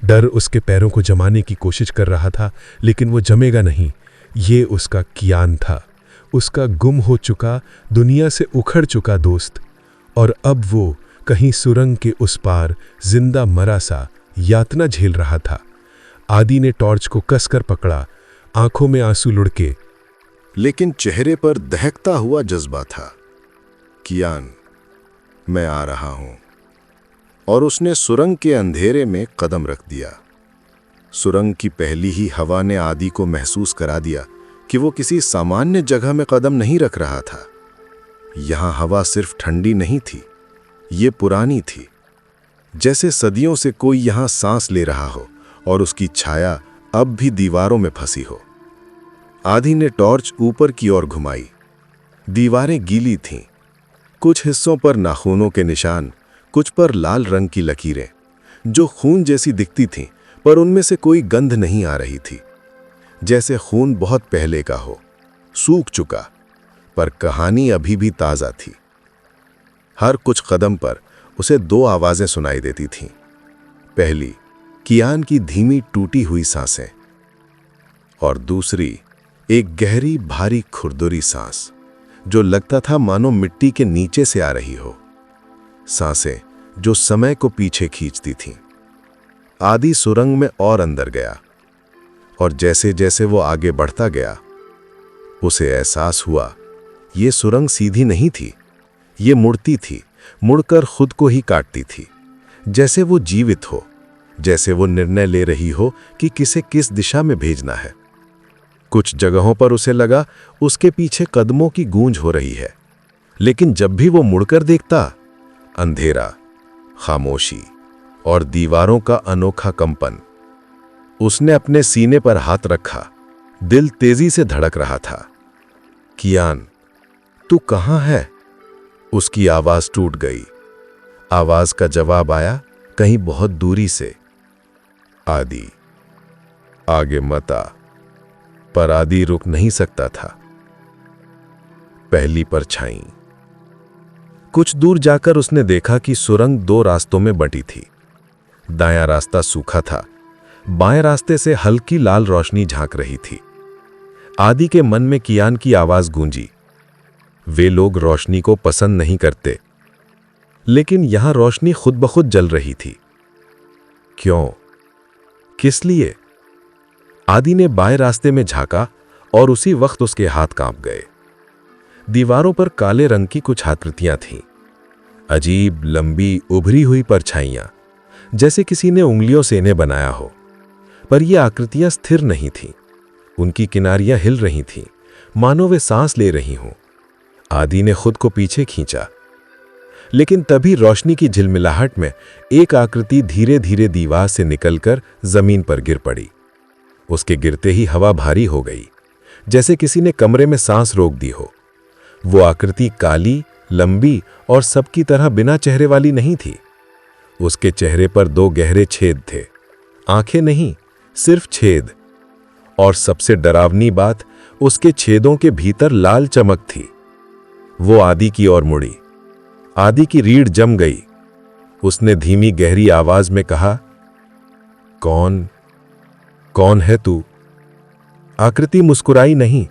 डर उसके पैरों को जमाने की कोशिश कर रहा था, लेकिन वो जमेगा नहीं। ये उसका कियान था, उसका गुम हो चुका, दुनिया से उखड़ चुका दोस्त। और अब वो कहीं सुरंग के उस पार जिंदा मरा सा यातना झेल रहा था। आदि ने टॉर्च को कसकर पकड़ा, आंखों में आंसू लुढ़के। लेकिन चेहरे पर दहकता हुआ जज्बा था। कियान, मैं आ रहा हूं। और उसने सुरंग के अंधेरे में कदम रख दिया। सुरंग की पहली ही हवा ने आदि को महसूस करा दिया कि वो किसी सामान्य जगह में कदम नहीं रख रहा था। यहां हवा सिर्फ ठंडी नहीं थी, ये पुरानी थी, जैसे सदियों से कोई यहां सांस ले रहा हो और उसकी छाया अब भी दीवारों में फंसी हो। आदि ने टॉर्च ऊपर की ओर घुमाई। दीवारें गीली थीं, कुछ हिस्सों पर नाखूनों के निशान, कुछ पर लाल रंग की लकीरें, जो खून जैसी दिखती थीं, पर उनमें से कोई गंध नहीं आ रही थी। जैसे खून बहुत पहले का हो, सूख चुका, पर कहानी अभी भी ताज़ा थी। हर कुछ कदम पर उसे दो आवाज़ें सुनाई देती थीं। पहली, कियान की धीमी टूटी हुई सांसें, और दूसरी, एक गहरी भारी खुरदुरी सांस, जो लगता था मानो मिट्टी के नीचे से आ रही हो। सांसें जो समय को पीछे खींचती थीं। आदि सुरंग में और अंदर गया, और जैसे जैसे वो आगे बढ़ता गया, उसे एहसास हुआ ये सुरंग सीधी नहीं थी, ये मुड़ती थी, मुड़कर खुद को ही काटती थी। जैसे वो जीवित हो, जैसे वो निर्णय ले रही हो कि किसे किस दिशा में भेजना है। कुछ जगहों पर उसे लगा उसके पीछे कदमों की गूंज हो रही है, लेकिन जब भी वो मुड़कर देखता, अंधेरा, खामोशी और दीवारों का अनोखा कंपन। उसने अपने सीने पर हाथ रखा, दिल तेजी से धड़क रहा था। कियान, तू कहां है? उसकी आवाज टूट गई। आवाज का जवाब आया कहीं बहुत दूरी से, आदि, आगे मत आ। पर आदि रुक नहीं सकता था। पहली परछाई। कुछ दूर जाकर उसने देखा कि सुरंग दो रास्तों में बंटी थी। दायां रास्ता सूखा था, बाएं रास्ते से हल्की लाल रोशनी झांक रही थी। आदि के मन में कियान की आवाज गूंजी, वे लोग रोशनी को पसंद नहीं करते, लेकिन यहां रोशनी खुद ब खुद जल रही थी। क्यों? किस लिए? आदि ने बाएं रास्ते में झांका और उसी वक्त उसके हाथ कांप गए। दीवारों पर काले रंग की कुछ आकृतियां थीं, अजीब, लंबी, उभरी हुई परछाइयां, जैसे किसी ने उंगलियों से इन्हें बनाया हो। पर ये आकृतियां स्थिर नहीं थीं, उनकी किनारियां हिल रही थीं, मानो वे सांस ले रही हों। आदि ने खुद को पीछे खींचा, लेकिन तभी रोशनी की झिलमिलाहट में एक आकृति धीरे धीरे दीवार से निकलकर जमीन पर गिर पड़ी। उसके गिरते ही हवा भारी हो गई, जैसे किसी ने कमरे में सांस रोक दी हो। वो आकृति काली, लंबी और सबकी तरह बिना चेहरे वाली नहीं थी। उसके चेहरे पर दो गहरे छेद थे, आंखें नहीं, सिर्फ छेद। और सबसे डरावनी बात, उसके छेदों के भीतर लाल चमक थी। वो आदि की ओर मुड़ी, आदि की रीढ़ जम गई। उसने धीमी गहरी आवाज में कहा, कौन कौन है तू? आकृति मुस्कुराई नहीं,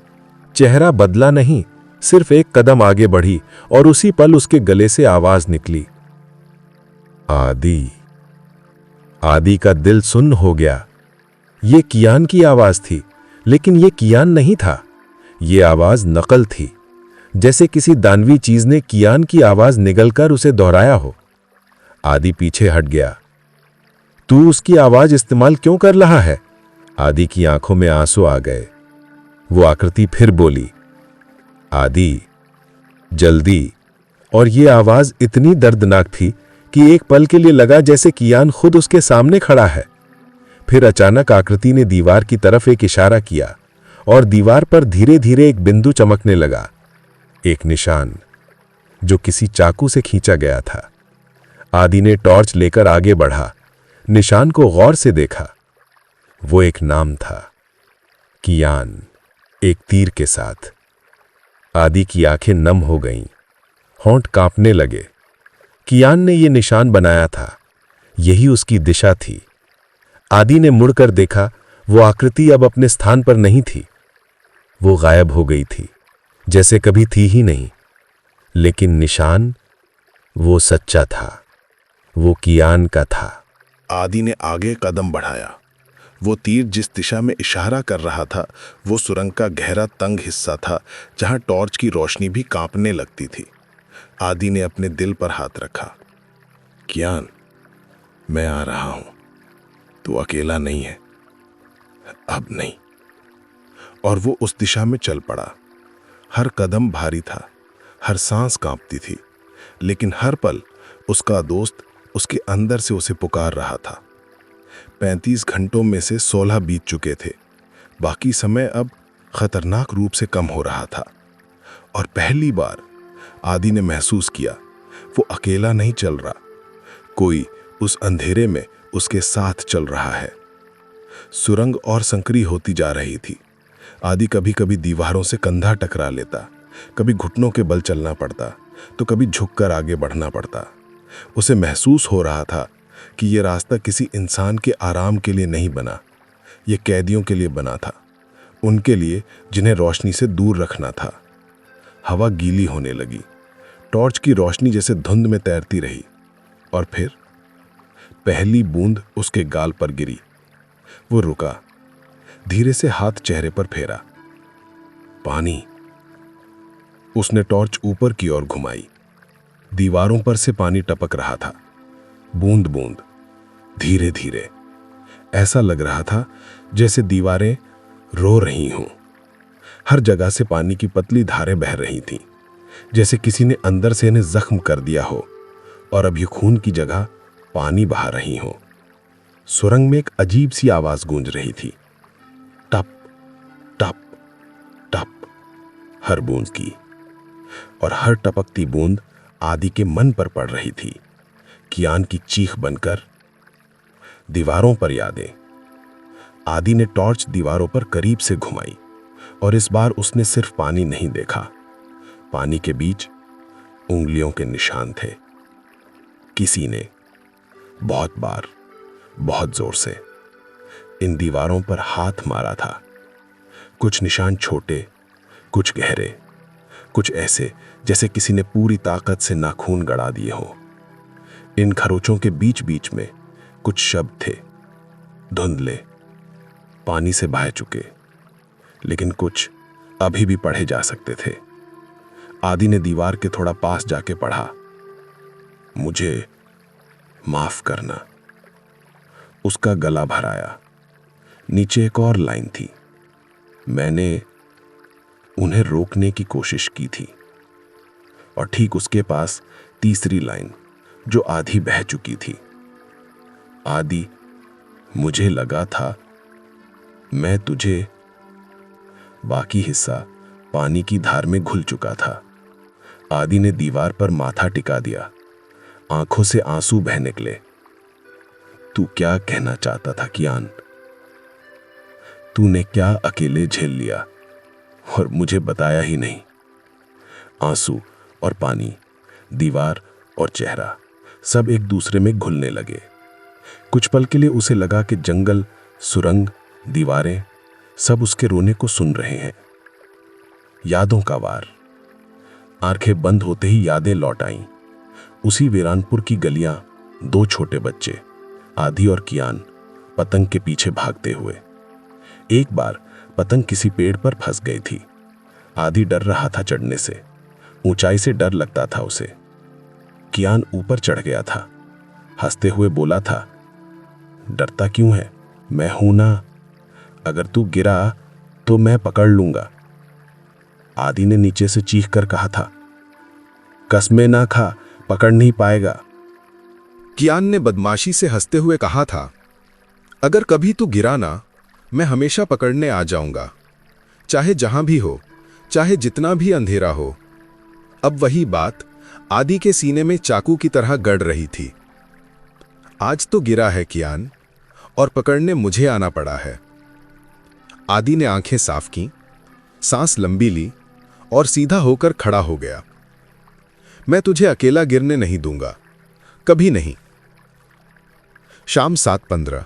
चेहरा बदला नहीं, सिर्फ एक कदम आगे बढ़ी और उसी पल उसके गले से आवाज निकली, आदि। आदि का दिल सुन्न हो गया। ये कियान की आवाज थी, लेकिन ये कियान नहीं था। ये आवाज नकल थी, जैसे किसी दानवी चीज ने कियान की आवाज निगलकर उसे दोहराया हो। आदि पीछे हट गया। तू उसकी आवाज इस्तेमाल क्यों कर रहा है? आदि की आंखों में आंसू आ गए। वो आकृति फिर बोली, आदि, जल्दी। और ये आवाज इतनी दर्दनाक थी कि एक पल के लिए लगा जैसे कियान खुद उसके सामने खड़ा है। फिर अचानक आकृति ने दीवार की तरफ एक इशारा किया और दीवार पर धीरे धीरे एक बिंदु चमकने लगा, एक निशान जो किसी चाकू से खींचा गया था। आदि ने टॉर्च लेकर आगे बढ़ा, निशान को गौर से देखा। वो एक नाम था, कियान, एक तीर के साथ। आदि की आंखें नम हो गईं, होंठ कांपने लगे। कियान ने यह निशान बनाया था, यही उसकी दिशा थी। आदि ने मुड़कर देखा, वो आकृति अब अपने स्थान पर नहीं थी। वो गायब हो गई थी, जैसे कभी थी ही नहीं। लेकिन निशान, वो सच्चा था, वो कियान का था। आदि ने आगे कदम बढ़ाया। वो तीर जिस दिशा में इशारा कर रहा था, वो सुरंग का गहरा तंग हिस्सा था, जहां टॉर्च की रोशनी भी कांपने लगती थी। आदि ने अपने दिल पर हाथ रखा। कियान, मैं आ रहा हूं, तू अकेला नहीं है, अब नहीं। और वो उस दिशा में चल पड़ा। हर कदम भारी था, हर सांस कांपती थी, लेकिन हर पल उसका दोस्त उसके अंदर से उसे पुकार रहा था। 35 घंटों में से 16 बीत चुके थे। बाकी समय अब खतरनाक रूप से कम हो रहा था। और पहली बार आदि ने महसूस किया, वो अकेला नहीं चल रहा, कोई उस अंधेरे में उसके साथ चल रहा है। सुरंग और संकरी होती जा रही थी। आदि कभी कभी दीवारों से कंधा टकरा लेता, कभी घुटनों के बल चलना पड़ता, तो कभी झुककर आगे बढ़ना पड़ता। उसे महसूस हो रहा था कि यह रास्ता किसी इंसान के आराम के लिए नहीं बना, यह कैदियों के लिए बना था, उनके लिए जिन्हें रोशनी से दूर रखना था। हवा गीली होने लगी, टॉर्च की रोशनी जैसे धुंध में तैरती रही। और फिर पहली बूंद उसके गाल पर गिरी। वो रुका, धीरे से हाथ चेहरे पर फेरा। पानी। उसने टॉर्च ऊपर की ओर घुमाई। दीवारों पर से पानी टपक रहा था, बूंद बूंद, धीरे धीरे। ऐसा लग रहा था जैसे दीवारें रो रही हों। हर जगह से पानी की पतली धारें बह रही थीं, जैसे किसी ने अंदर से इन्हें जख्म कर दिया हो और अब ये खून की जगह पानी बहा रही हो। सुरंग में एक अजीब सी आवाज गूंज रही थी, टप टप टप, हर बूंद की। और हर टपकती बूंद आदि के मन पर पड़ रही थी, कियान की चीख बनकर। दीवारों पर यादें। आदि ने टॉर्च दीवारों पर करीब से घुमाई और इस बार उसने सिर्फ पानी नहीं देखा, पानी के बीच उंगलियों के निशान थे। किसी ने बहुत बार, बहुत जोर से इन दीवारों पर हाथ मारा था। कुछ निशान छोटे, कुछ गहरे, कुछ ऐसे जैसे किसी ने पूरी ताकत से नाखून गड़ा दिए हो। इन खरोचों के बीच बीच में कुछ शब्द थे, धुंधले, पानी से बह चुके, लेकिन कुछ अभी भी पढ़े जा सकते थे। आदि ने दीवार के थोड़ा पास जाके पढ़ा, मुझे माफ करना। उसका गला भर आया। नीचे एक और लाइन थी, मैंने उन्हें रोकने की कोशिश की थी। और ठीक उसके पास तीसरी लाइन जो आधी बह चुकी थी, आदि, मुझे लगा था मैं तुझे। बाकी हिस्सा पानी की धार में घुल चुका था। आदि ने दीवार पर माथा टिका दिया, आंखों से आंसू बह निकले। तू क्या कहना चाहता था कियान? तूने क्या अकेले झेल लिया और मुझे बताया ही नहीं? आंसू और पानी, दीवार और चेहरा सब एक दूसरे में घुलने लगे। कुछ पल के लिए उसे लगा कि जंगल, सुरंग, दीवारें सब उसके रोने को सुन रहे हैं। यादों का वार। आंखें बंद होते ही यादें लौट आईं। उसी वीरानपुर की गलियां, दो छोटे बच्चे आदि और कियान पतंग के पीछे भागते हुए। एक बार पतंग किसी पेड़ पर फंस गई थी। आदि डर रहा था चढ़ने से, ऊंचाई से डर लगता था उसे। कियान ऊपर चढ़ गया था, हंसते हुए बोला था, डरता क्यों है, मैं हूं ना, अगर तू गिरा तो मैं पकड़ लूंगा। आदि ने नीचे से चीख कर कहा था, कसमें ना खा, पकड़ नहीं पाएगा। कियान ने बदमाशी से हंसते हुए कहा था, अगर कभी तू गिरा ना, मैं हमेशा पकड़ने आ जाऊंगा, चाहे जहां भी हो, चाहे जितना भी अंधेरा हो। अब वही बात आदि के सीने में चाकू की तरह गड़ रही थी। आज तो गिरा है कियान, और पकड़ने मुझे आना पड़ा है। आदि ने आंखें साफ की, सांस लंबी ली और सीधा होकर खड़ा हो गया। मैं तुझे अकेला गिरने नहीं दूंगा, कभी नहीं। शाम 7:15।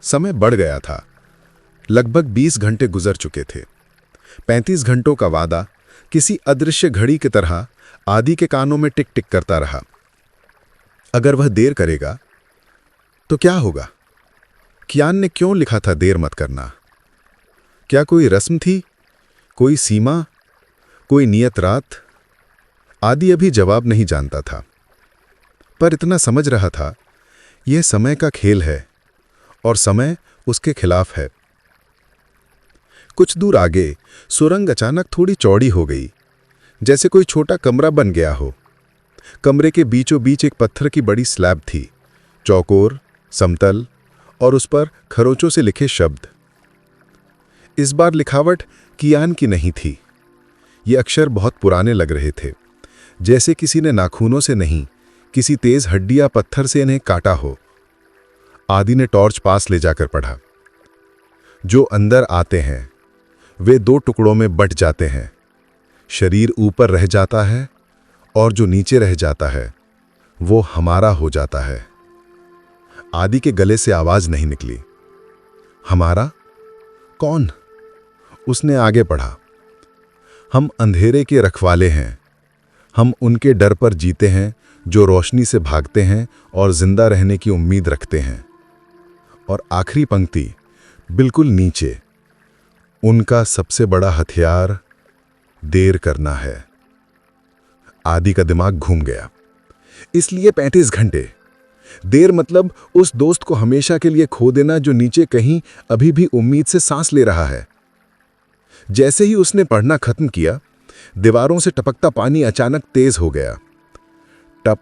समय बढ़ गया था। लगभग 20 घंटे गुजर चुके थे। 35 घंटों का वादा किसी अदृश्य घड़ी की तरह आदि के कानों में टिक टिक करता रहा। अगर वह देर करेगा तो क्या होगा? कियान ने क्यों लिखा था देर मत करना? क्या कोई रस्म थी, कोई सीमा, कोई नियत रात? आदि अभी जवाब नहीं जानता था, पर इतना समझ रहा था, यह समय का खेल है और समय उसके खिलाफ है। कुछ दूर आगे सुरंग अचानक थोड़ी चौड़ी हो गई, जैसे कोई छोटा कमरा बन गया हो। कमरे के बीचों बीच एक पत्थर की बड़ी स्लैब थी, चौकोर, समतल, और उस पर खरोंचों से लिखे शब्द। इस बार लिखावट कियान की नहीं थी। ये अक्षर बहुत पुराने लग रहे थे, जैसे किसी ने नाखूनों से नहीं, किसी तेज हड्डी या पत्थर से इन्हें काटा हो। आदि ने टॉर्च पास ले जाकर पढ़ा, जो अंदर आते हैं वे 2 टुकड़ों में बंट जाते हैं। शरीर ऊपर रह जाता है और जो नीचे रह जाता है वो हमारा हो जाता है। आदि के गले से आवाज नहीं निकली। हमारा? कौन? उसने आगे पढ़ा, हम अंधेरे के रखवाले हैं। हम उनके डर पर जीते हैं जो रोशनी से भागते हैं और जिंदा रहने की उम्मीद रखते हैं। और आखिरी पंक्ति बिल्कुल नीचे, उनका सबसे बड़ा हथियार देर करना है। आदि का दिमाग घूम गया। इसलिए 35 घंटे। देर मतलब उस दोस्त को हमेशा के लिए खो देना जो नीचे कहीं अभी भी उम्मीद से सांस ले रहा है। जैसे ही उसने पढ़ना खत्म किया, दीवारों से टपकता पानी अचानक तेज हो गया। टप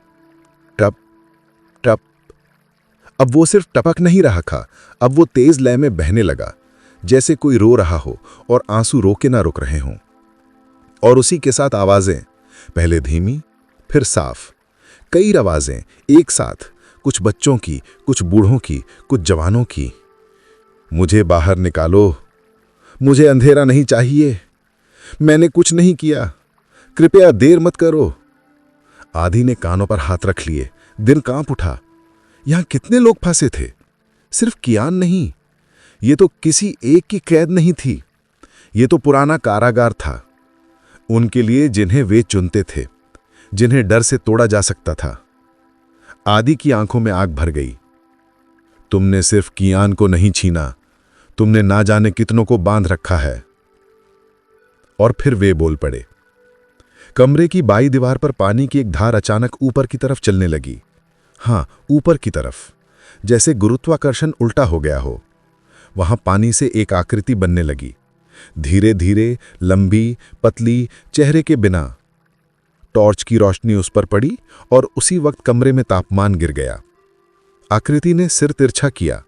टप टप। अब वो सिर्फ टपक नहीं रहा था, अब वो तेज लय में बहने लगा, जैसे कोई रो रहा हो और आंसू रोके ना रुक रहे हों। और उसी के साथ आवाजें, पहले धीमी फिर साफ, कई आवाजें एक साथ, कुछ बच्चों की, कुछ बूढ़ों की, कुछ जवानों की। मुझे बाहर निकालो, मुझे अंधेरा नहीं चाहिए, मैंने कुछ नहीं किया, कृपया देर मत करो। आदि ने कानों पर हाथ रख लिए, दिल कांप उठा। यहां कितने लोग फंसे थे? सिर्फ कियान नहीं, ये तो किसी एक की कैद नहीं थी, ये तो पुराना कारागार था। उनके लिए जिन्हें वे चुनते थे, जिन्हें डर से तोड़ा जा सकता था। आदि की आंखों में आग भर गई। तुमने सिर्फ कियान को नहीं छीना, तुमने ना जाने कितनों को बांध रखा है। और फिर वे बोल पड़े। कमरे की बाई दीवार पर पानी की एक धार अचानक ऊपर की तरफ चलने लगी। हां, ऊपर की तरफ, जैसे गुरुत्वाकर्षण उल्टा हो गया हो। वहां पानी से एक आकृति बनने लगी, धीरे धीरे, लंबी, पतली, चेहरे के बिना। टॉर्च की रोशनी उस पर पड़ी और उसी वक्त कमरे में तापमान गिर गया। आकृति ने सिर तिरछा किया।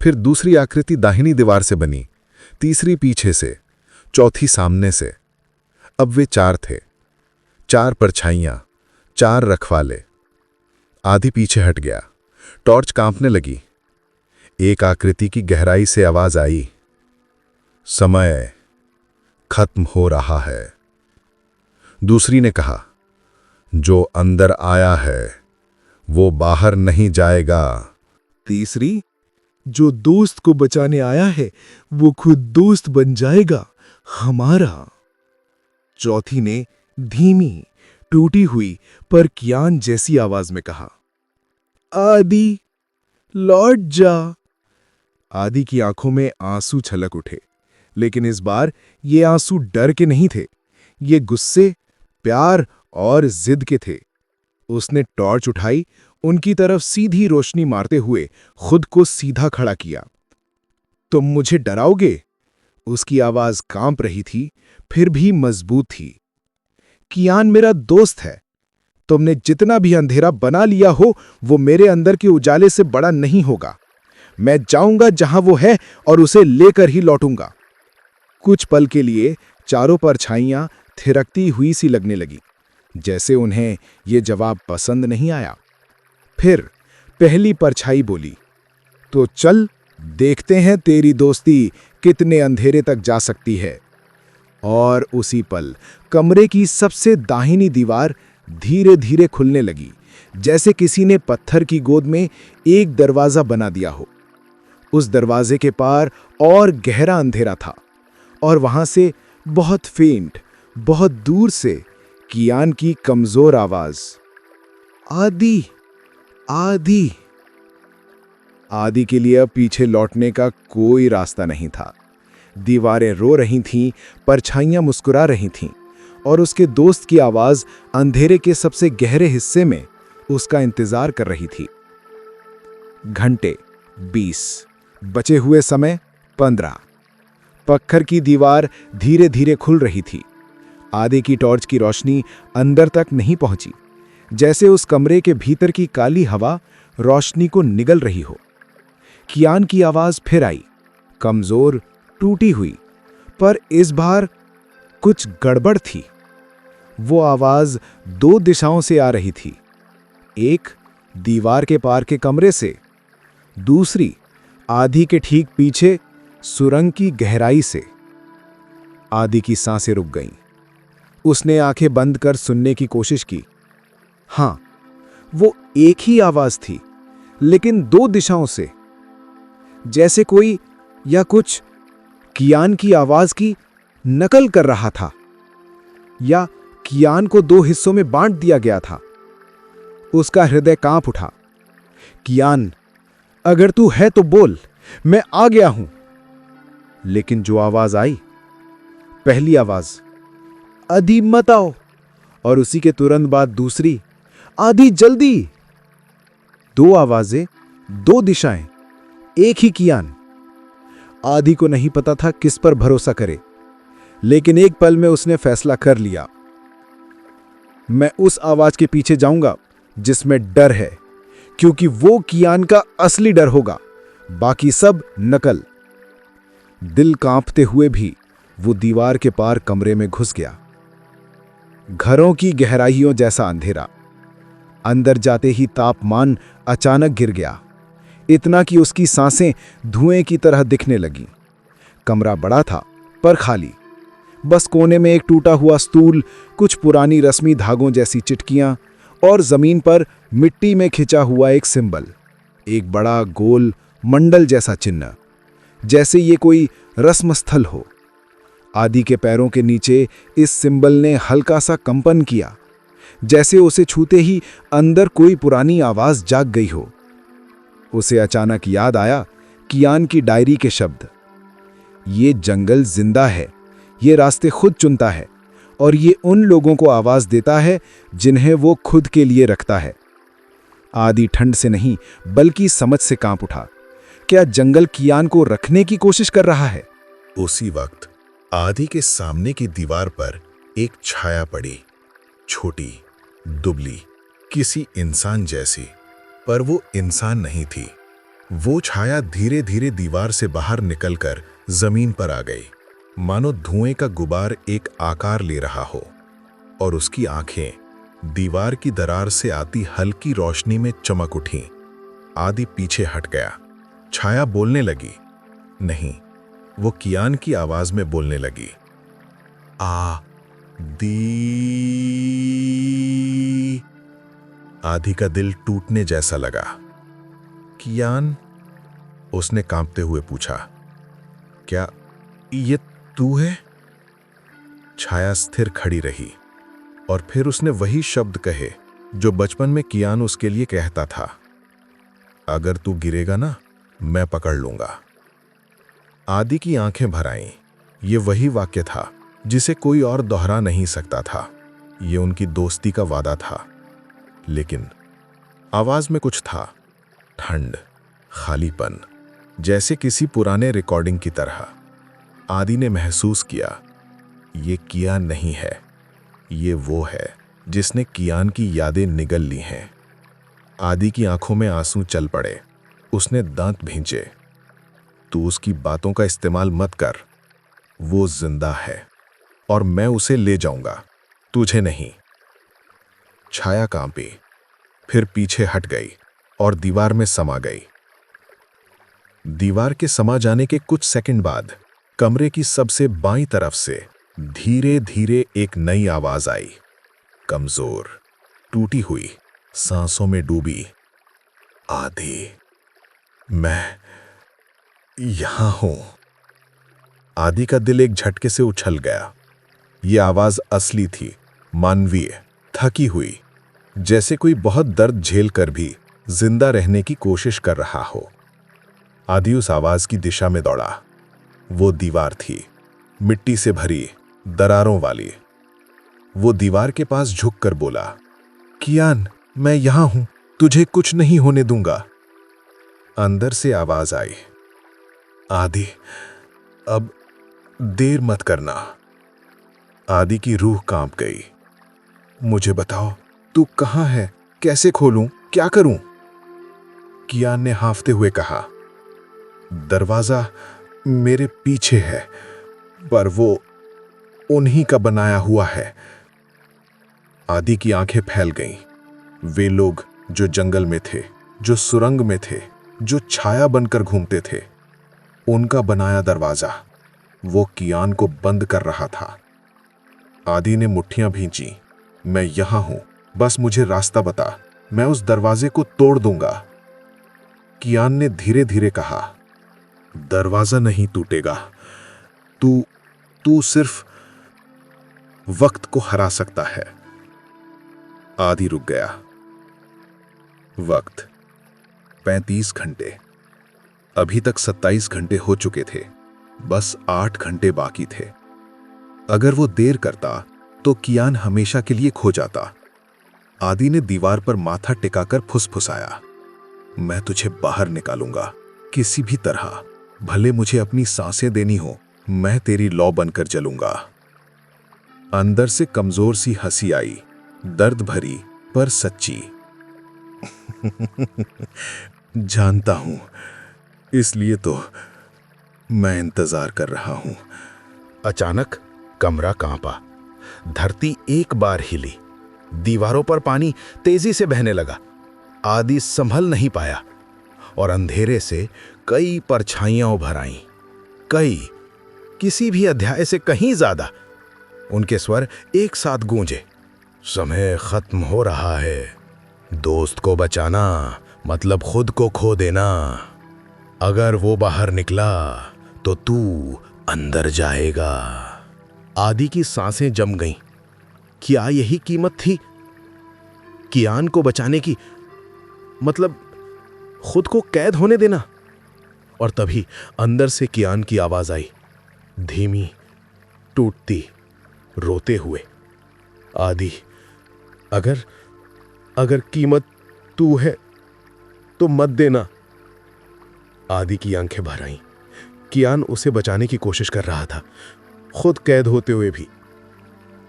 फिर दूसरी आकृति दाहिनी दीवार से बनी, तीसरी पीछे से, चौथी सामने से। अब वे 4 थे, 4 परछाइयां, 4 रखवाले। आदि पीछे हट गया। टॉर्च कांपने लगी। एक आकृति की गहराई से आवाज आई, समय खत्म हो रहा है। दूसरी ने कहा, जो अंदर आया है वो बाहर नहीं जाएगा। तीसरी, जो दोस्त को बचाने आया है वो खुद दोस्त बन जाएगा, हमारा। चौथी ने धीमी, टूटी हुई पर कियान जैसी आवाज में कहा, आदि, लौट जा। आदि की आंखों में आंसू छलक उठे, लेकिन इस बार ये आंसू डर के नहीं थे, ये गुस्से, प्यार और जिद के थे। उसने टॉर्च उठाई, उनकी तरफ सीधी रोशनी मारते हुए खुद को सीधा खड़ा किया। तुम मुझे डराओगे? उसकी आवाज कांप रही थी, फिर भी मजबूत थी। कियान मेरा दोस्त है। तुमने जितना भी अंधेरा बना लिया हो वो मेरे अंदर के उजाले से बड़ा नहीं होगा। मैं जाऊंगा जहां वो है और उसे लेकर ही लौटूंगा। कुछ पल के लिए चारों परछाइयां थिरकती हुई सी लगने लगी, जैसे उन्हें ये जवाब पसंद नहीं आया। फिर पहली परछाई बोली, तो चल देखते हैं तेरी दोस्ती कितने अंधेरे तक जा सकती है। और उसी पल कमरे की सबसे दाहिनी दीवार धीरे धीरे खुलने लगी, जैसे किसी ने पत्थर की गोद में एक दरवाजा बना दिया हो। उस दरवाजे के पार और गहरा अंधेरा था, और वहां से बहुत फेंट, बहुत दूर से कियान की कमजोर आवाज, आदि, आदि। आदि के लिए अब पीछे लौटने का कोई रास्ता नहीं था। दीवारें रो रही थीं, परछाइयां मुस्कुरा रही थीं, और उसके दोस्त की आवाज अंधेरे के सबसे गहरे हिस्से में उसका इंतजार कर रही थी। घंटे 20, बचे हुए समय 15। पत्थर की दीवार धीरे धीरे खुल रही थी। आदि की टॉर्च की रोशनी अंदर तक नहीं पहुंची, जैसे उस कमरे के भीतर की काली हवा रोशनी को निगल रही हो। कियान की आवाज फिर आई, कमजोर, टूटी हुई, पर इस बार कुछ गड़बड़ थी। वो आवाज 2 दिशाओं से आ रही थी, एक दीवार के पार के कमरे से, दूसरी आदि के ठीक पीछे सुरंग की गहराई से। आदि की सांसें रुक गईं। उसने आंखें बंद कर सुनने की कोशिश की। हां, वो एक ही आवाज थी, लेकिन 2 दिशाओं से, जैसे कोई या कुछ कियान की आवाज की नकल कर रहा था, या कियान को 2 हिस्सों में बांट दिया गया था। उसका हृदय कांप उठा। कियान, अगर तू है तो बोल, मैं आ गया हूं। लेकिन जो आवाज आई, पहली आवाज, आदि मत आओ, और उसी के तुरंत बाद दूसरी, आदि जल्दी। 2 आवाजें, 2 दिशाएं, एक ही कियान। आदि को नहीं पता था किस पर भरोसा करे, लेकिन एक पल में उसने फैसला कर लिया। मैं उस आवाज के पीछे जाऊंगा जिसमें डर है, क्योंकि वो कियान का असली डर होगा, बाकी सब नकल। दिल कांपते हुए भी वो दीवार के पार कमरे में घुस गया। घरों की गहराइयों जैसा अंधेरा। अंदर जाते ही तापमान अचानक गिर गया, इतना कि उसकी सांसें धुएं की तरह दिखने लगीं। कमरा बड़ा था पर खाली। बस कोने में एक टूटा हुआ स्टूल, कुछ पुरानी रस्मी धागों जैसी चिटकियां, और जमीन पर मिट्टी में खिंचा हुआ एक सिंबल, एक बड़ा गोल मंडल जैसा चिन्ह, जैसे ये कोई रस्म स्थल हो। आदि के पैरों के नीचे इस सिंबल ने हल्का सा कंपन किया, जैसे उसे छूते ही अंदर कोई पुरानी आवाज जाग गई हो। उसे अचानक याद आया कियान की डायरी के शब्द, ये जंगल जिंदा है, ये रास्ते खुद चुनता है, और ये उन लोगों को आवाज देता है जिन्हें वो खुद के लिए रखता है। आदि ठंड से नहीं बल्कि समझ से कांप उठा। क्या जंगल कियान को रखने की कोशिश कर रहा है? उसी वक्त आदि के सामने की दीवार पर एक छाया पड़ी, छोटी, दुबली, किसी इंसान जैसी, पर वो इंसान नहीं थी। वो छाया धीरे धीरे दीवार से बाहर निकलकर जमीन पर आ गई, मानो धुएं का गुबार एक आकार ले रहा हो, और उसकी आंखें दीवार की दरार से आती हल्की रोशनी में चमक उठीं। आदि पीछे हट गया। छाया बोलने लगी, नहीं, वो कियान की आवाज में बोलने लगी, आ दी। आदि का दिल टूटने जैसा लगा। कियान, उसने कांपते हुए पूछा, क्या ये तू है? छाया स्थिर खड़ी रही और फिर उसने वही शब्द कहे जो बचपन में कियान उसके लिए कहता था, अगर तू गिरेगा ना, मैं पकड़ लूंगा। आदि की आंखें भर आईं। ये वही वाक्य था जिसे कोई और दोहरा नहीं सकता था। ये उनकी दोस्ती का वादा था। लेकिन आवाज में कुछ था, ठंड, खालीपन, जैसे किसी पुराने रिकॉर्डिंग की तरह। आदि ने महसूस किया, ये कियान नहीं है, ये वो है जिसने कियान की यादें निगल ली हैं। आदि की आंखों में आंसू चल पड़े। उसने दांत भींचे। तू उसकी बातों का इस्तेमाल मत कर। वो जिंदा है और मैं उसे ले जाऊंगा, तुझे नहीं। छाया कांपी, फिर पीछे हट गई और दीवार में समा गई। दीवार के समा जाने के कुछ सेकंड बाद कमरे की सबसे बाईं तरफ से धीरे धीरे एक नई आवाज आई, कमजोर, टूटी हुई, सांसों में डूबी। आदि, मैं यहां हूं। आदि का दिल एक झटके से उछल गया। यह आवाज असली थी, मानवीय, थकी हुई, जैसे कोई बहुत दर्द झेल कर भी जिंदा रहने की कोशिश कर रहा हो। आदि उस आवाज की दिशा में दौड़ा। वो दीवार थी, मिट्टी से भरी, दरारों वाली। वो दीवार के पास झुककर बोला, कियान, मैं यहां हूं, तुझे कुछ नहीं होने दूंगा। अंदर से आवाज आई, आदि, अब देर मत करना। आदि की रूह कांप गई। मुझे बताओ, तू कहां है? कैसे खोलूं? क्या करूं? कियान ने हांफते हुए कहा, दरवाजा मेरे पीछे है, पर वो उन्हीं का बनाया हुआ है। आदि की आंखें फैल गईं। वे लोग जो जंगल में थे, जो सुरंग में थे, जो छाया बनकर घूमते थे, उनका बनाया दरवाजा वो कियान को बंद कर रहा था। आदि ने मुट्ठियां भींची। मैं यहां हूं, बस मुझे रास्ता बता, मैं उस दरवाजे को तोड़ दूंगा। कियान ने धीरे धीरे कहा, दरवाजा नहीं टूटेगा, तू सिर्फ वक्त को हरा सकता है। आदि रुक गया। वक्त 35 घंटे। अभी तक 27 घंटे हो चुके थे, बस 8 घंटे बाकी थे। अगर वो देर करता तो कियान हमेशा के लिए खो जाता। आदि ने दीवार पर माथा टिकाकर फुसफुसाया, मैं तुझे बाहर निकालूंगा, किसी भी तरह, भले मुझे अपनी सांसें देनी हो, मैं तेरी लौ बनकर जलूंगा। अंदर से कमजोर सी हंसी आई, दर्द भरी पर सच्ची। जानता हूं, इसलिए तो मैं इंतजार कर रहा हूं। अचानक कमरा कांपा। धरती एक बार हिली। दीवारों पर पानी तेजी से बहने लगा। आदि संभल नहीं पाया और अंधेरे से कई परछाइयां उभर आईं। कई, किसी भी अध्याय से कहीं ज्यादा। उनके स्वर एक साथ गूंजे, समय खत्म हो रहा है। दोस्त को बचाना मतलब खुद को खो देना। अगर वो बाहर निकला तो तू अंदर जाएगा। आदि की सांसें जम गईं। क्या यही कीमत थी कियान को बचाने की? मतलब खुद को कैद होने देना? और तभी अंदर से कियान की आवाज आई, धीमी, टूटती, रोते हुए, आदि, अगर कीमत तू है तो मत देना। आदि की आंखें भर आईं। कियान उसे बचाने की कोशिश कर रहा था, खुद कैद होते हुए भी।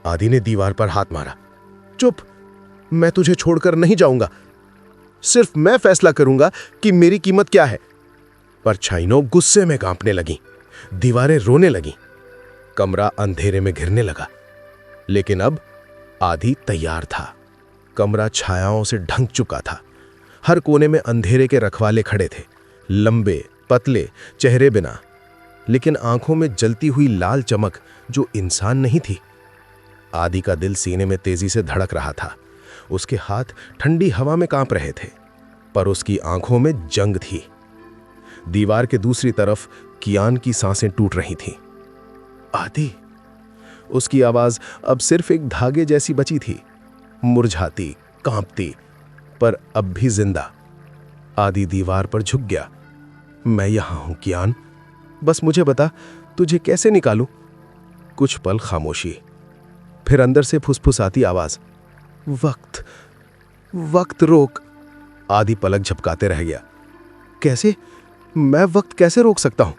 आदि ने दीवार पर हाथ मारा। चुप, मैं तुझे छोड़कर नहीं जाऊंगा। सिर्फ मैं फैसला करूंगा कि मेरी कीमत क्या है। परछाइयां गुस्से में कांपने लगीं। दीवारें रोने लगीं। कमरा अंधेरे में घिरने लगा। लेकिन अब आदि तैयार था। कमरा छायाओं से ढंक चुका था। हर कोने में अंधेरे के रखवाले खड़े थे, लंबे, पतले, चेहरे बिना, लेकिन आंखों में जलती हुई लाल चमक जो इंसान नहीं थी। आदि का दिल सीने में तेजी से धड़क रहा था। उसके हाथ ठंडी हवा में कांप रहे थे, पर उसकी आंखों में जंग थी। दीवार के दूसरी तरफ कियान की सांसें टूट रही थीं। आदि, उसकी आवाज अब सिर्फ एक धागे जैसी बची थी, मुरझाती, कांपती, पर अब भी जिंदा। आदि दीवार पर झुक गया। मैं यहां हूं कियान, बस मुझे बता तुझे कैसे निकालूं। कुछ पल खामोशी, फिर अंदर से फुसफुसाती आवाज, वक्त, वक्त रोक। आदि पलक झपकाते रह गया। कैसे? मैं वक्त कैसे रोक सकता हूं?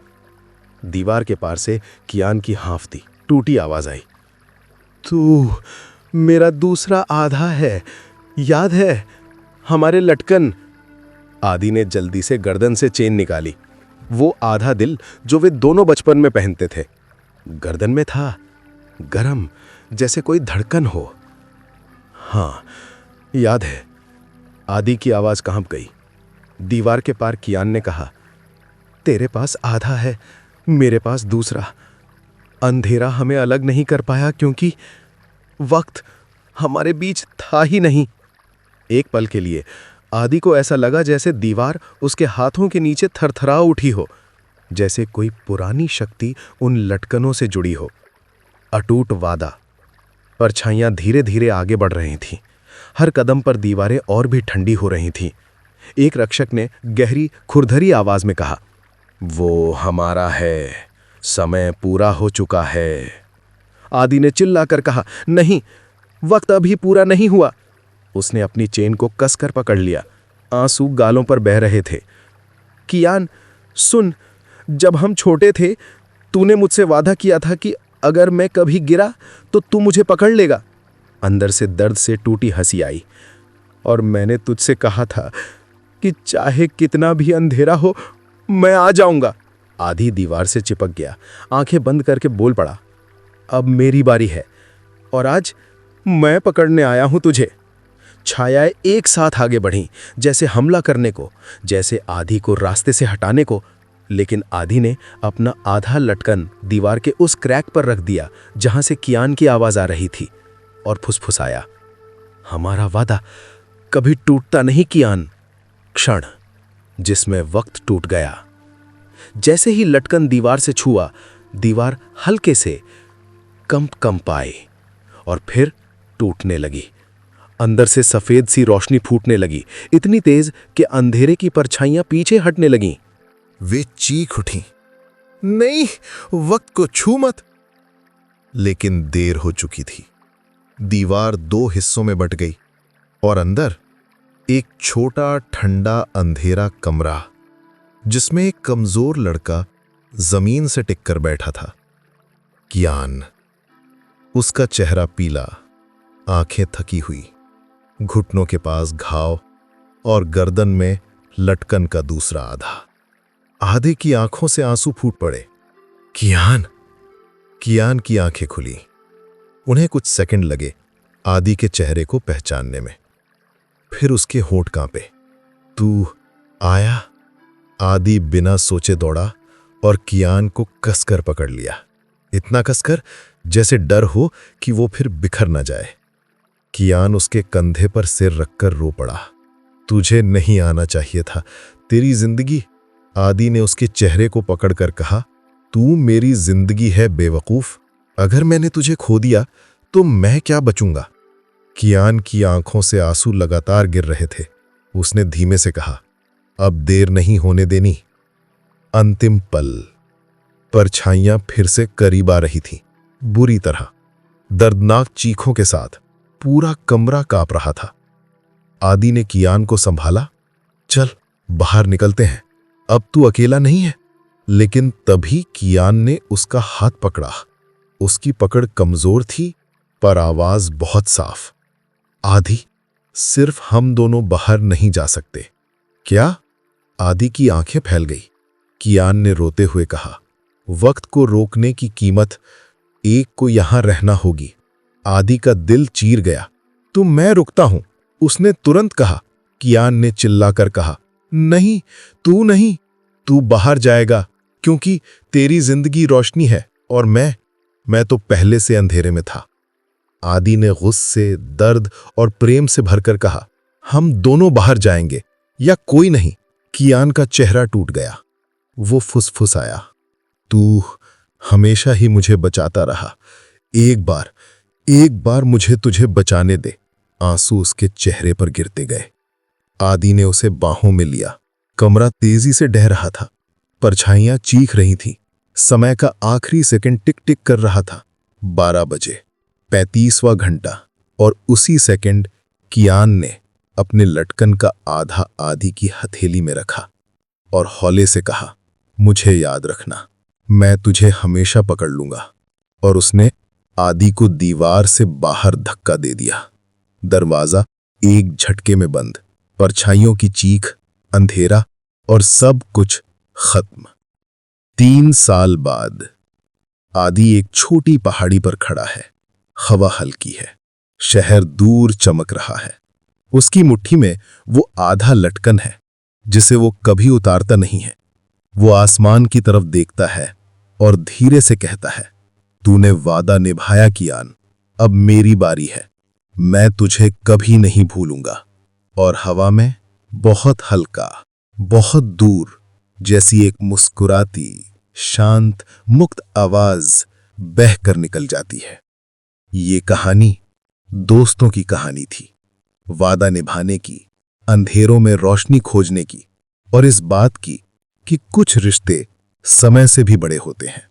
दीवार के पार से कियान की हांफती, टूटी आवाज आई। तू मेरा दूसरा आधा है, याद है हमारे लटकन? आदि ने जल्दी से गर्दन से चेन निकाली। वो आधा दिल जो वे दोनों बचपन में पहनते थे, गर्दन में था, गरम, जैसे कोई धड़कन हो। हां, याद है। आदि की आवाज कांप गई। दीवार के पार कियान ने कहा, तेरे पास आधा है, मेरे पास दूसरा। अंधेरा हमें अलग नहीं कर पाया क्योंकि वक्त हमारे बीच था ही नहीं। एक पल के लिए आदि को ऐसा लगा जैसे दीवार उसके हाथों के नीचे थरथरा उठी हो, जैसे कोई पुरानी शक्ति उन लटकनों से जुड़ी हो। अटूट वादा। परछाइयां धीरे धीरे आगे बढ़ रही थीं। हर कदम पर दीवारें और भी ठंडी हो रही थीं। एक रक्षक ने गहरी खुरधरी आवाज में कहा, वो हमारा है, समय पूरा हो चुका है। आदि ने चिल्लाकर कहा, नहीं, वक्त अभी पूरा नहीं हुआ। उसने अपनी चेन को कसकर पकड़ लिया। आंसू गालों पर बह रहे थे। कियान, सुन, जब हम छोटे थे तूने मुझसे वादा किया था कि अगर मैं कभी गिरा तो तू मुझे पकड़ लेगा। अंदर से दर्द से टूटी हंसी आई। और मैंने तुझसे कहा था कि चाहे कितना भी अंधेरा हो, मैं आ जाऊंगा। आदि दीवार से चिपक गया, आंखें बंद करके बोल पड़ा, अब मेरी बारी है और आज मैं पकड़ने आया हूं तुझे। छायाएं एक साथ आगे बढ़ीं, जैसे हमला करने को, जैसे आदि को रास्ते से हटाने को। लेकिन आदि ने अपना आधा लटकन दीवार के उस क्रैक पर रख दिया जहां से कियान की आवाज आ रही थी, और फुसफुसाया, हमारा वादा कभी टूटता नहीं कियान। क्षण जिसमें वक्त टूट गया। जैसे ही लटकन दीवार से छुआ, दीवार हल्के से कंप आई और फिर टूटने लगी। अंदर से सफेद सी रोशनी फूटने लगी, इतनी तेज कि अंधेरे की परछाइयां पीछे हटने लगीं। वे चीख उठी, नहीं, वक्त को छू मत। लेकिन देर हो चुकी थी। दीवार दो हिस्सों में बट गई और अंदर एक छोटा ठंडा अंधेरा कमरा, जिसमें एक कमजोर लड़का जमीन से टिककर बैठा था। कियान। उसका चेहरा पीला, आंखें थकी हुई, घुटनों के पास घाव और गर्दन में लटकन का दूसरा आधा। आधे की आंखों से आंसू फूट पड़े। कियान। कियान की आंखें खुली। उन्हें कुछ सेकंड लगे आदि के चेहरे को पहचानने में। फिर उसके होंठ कांपे। तू आया? आदि बिना सोचे दौड़ा और कियान को कसकर पकड़ लिया, इतना कसकर जैसे डर हो कि वो फिर बिखर न जाए। कियान उसके कंधे पर सिर रखकर रो पड़ा। तुझे नहीं आना चाहिए था, तेरी जिंदगी। आदि ने उसके चेहरे को पकड़कर कहा, तू मेरी जिंदगी है बेवकूफ। अगर मैंने तुझे खो दिया तो मैं क्या बचूंगा? कियान की आंखों से आंसू लगातार गिर रहे थे। उसने धीमे से कहा, अब देर नहीं होने देनी। अंतिम पल। परछाइयां फिर से करीब आ रही थीं, बुरी तरह, दर्दनाक चीखों के साथ। पूरा कमरा कांप रहा था। आदि ने कियान को संभाला। चल बाहर निकलते हैं, अब तू अकेला नहीं है। लेकिन तभी कियान ने उसका हाथ पकड़ा। उसकी पकड़ कमजोर थी, पर आवाज बहुत साफ। आदि, सिर्फ हम दोनों बाहर नहीं जा सकते। क्या? आदि की आंखें फैल गई। कियान ने रोते हुए कहा, वक्त को रोकने की कीमत एक को यहां रहना होगी। आदि का दिल चीर गया। तो मैं रुकता हूं, उसने तुरंत कहा। कियान ने चिल्लाकर कहा, नहीं, तू नहीं, तू बाहर जाएगा क्योंकि तेरी जिंदगी रोशनी है और मैं तो पहले से अंधेरे में था। आदि ने गुस्से, दर्द और प्रेम से भरकर कहा, हम दोनों बाहर जाएंगे या कोई नहीं। कियान का चेहरा टूट गया। वो फुसफुसाया, तू हमेशा ही मुझे बचाता रहा, एक बार मुझे तुझे बचाने दे। आंसू उसके चेहरे पर गिरते गए। आदि ने उसे बाहों में लिया। कमरा तेजी से ढह रहा था। परछाइयां चीख रही थीं। समय का आखिरी सेकंड टिक टिक कर रहा था। 12 बजे, 35वां घंटा। और उसी सेकंड कियान ने अपने लटकन का आधा आदि की हथेली में रखा और हौले से कहा, मुझे याद रखना, मैं तुझे हमेशा पकड़ लूंगा। और उसने आदि को दीवार से बाहर धक्का दे दिया। दरवाजा एक झटके में बंद। परछाइयों की चीख, अंधेरा और सब कुछ खत्म। 3 साल बाद आदि एक छोटी पहाड़ी पर खड़ा है। हवा हल्की है। शहर दूर चमक रहा है। उसकी मुट्ठी में वो आधा लटकन है जिसे वो कभी उतारता नहीं है। वो आसमान की तरफ देखता है और धीरे से कहता है, तूने वादा निभाया कियान, अब मेरी बारी है। मैं तुझे कभी नहीं भूलूंगा। और हवा में बहुत हल्का, बहुत दूर, जैसी एक मुस्कुराती, शांत, मुक्त आवाज बहकर निकल जाती है। ये कहानी दोस्तों की कहानी थी, वादा निभाने की, अंधेरों में रोशनी खोजने की, और इस बात की कि कुछ रिश्ते समय से भी बड़े होते हैं।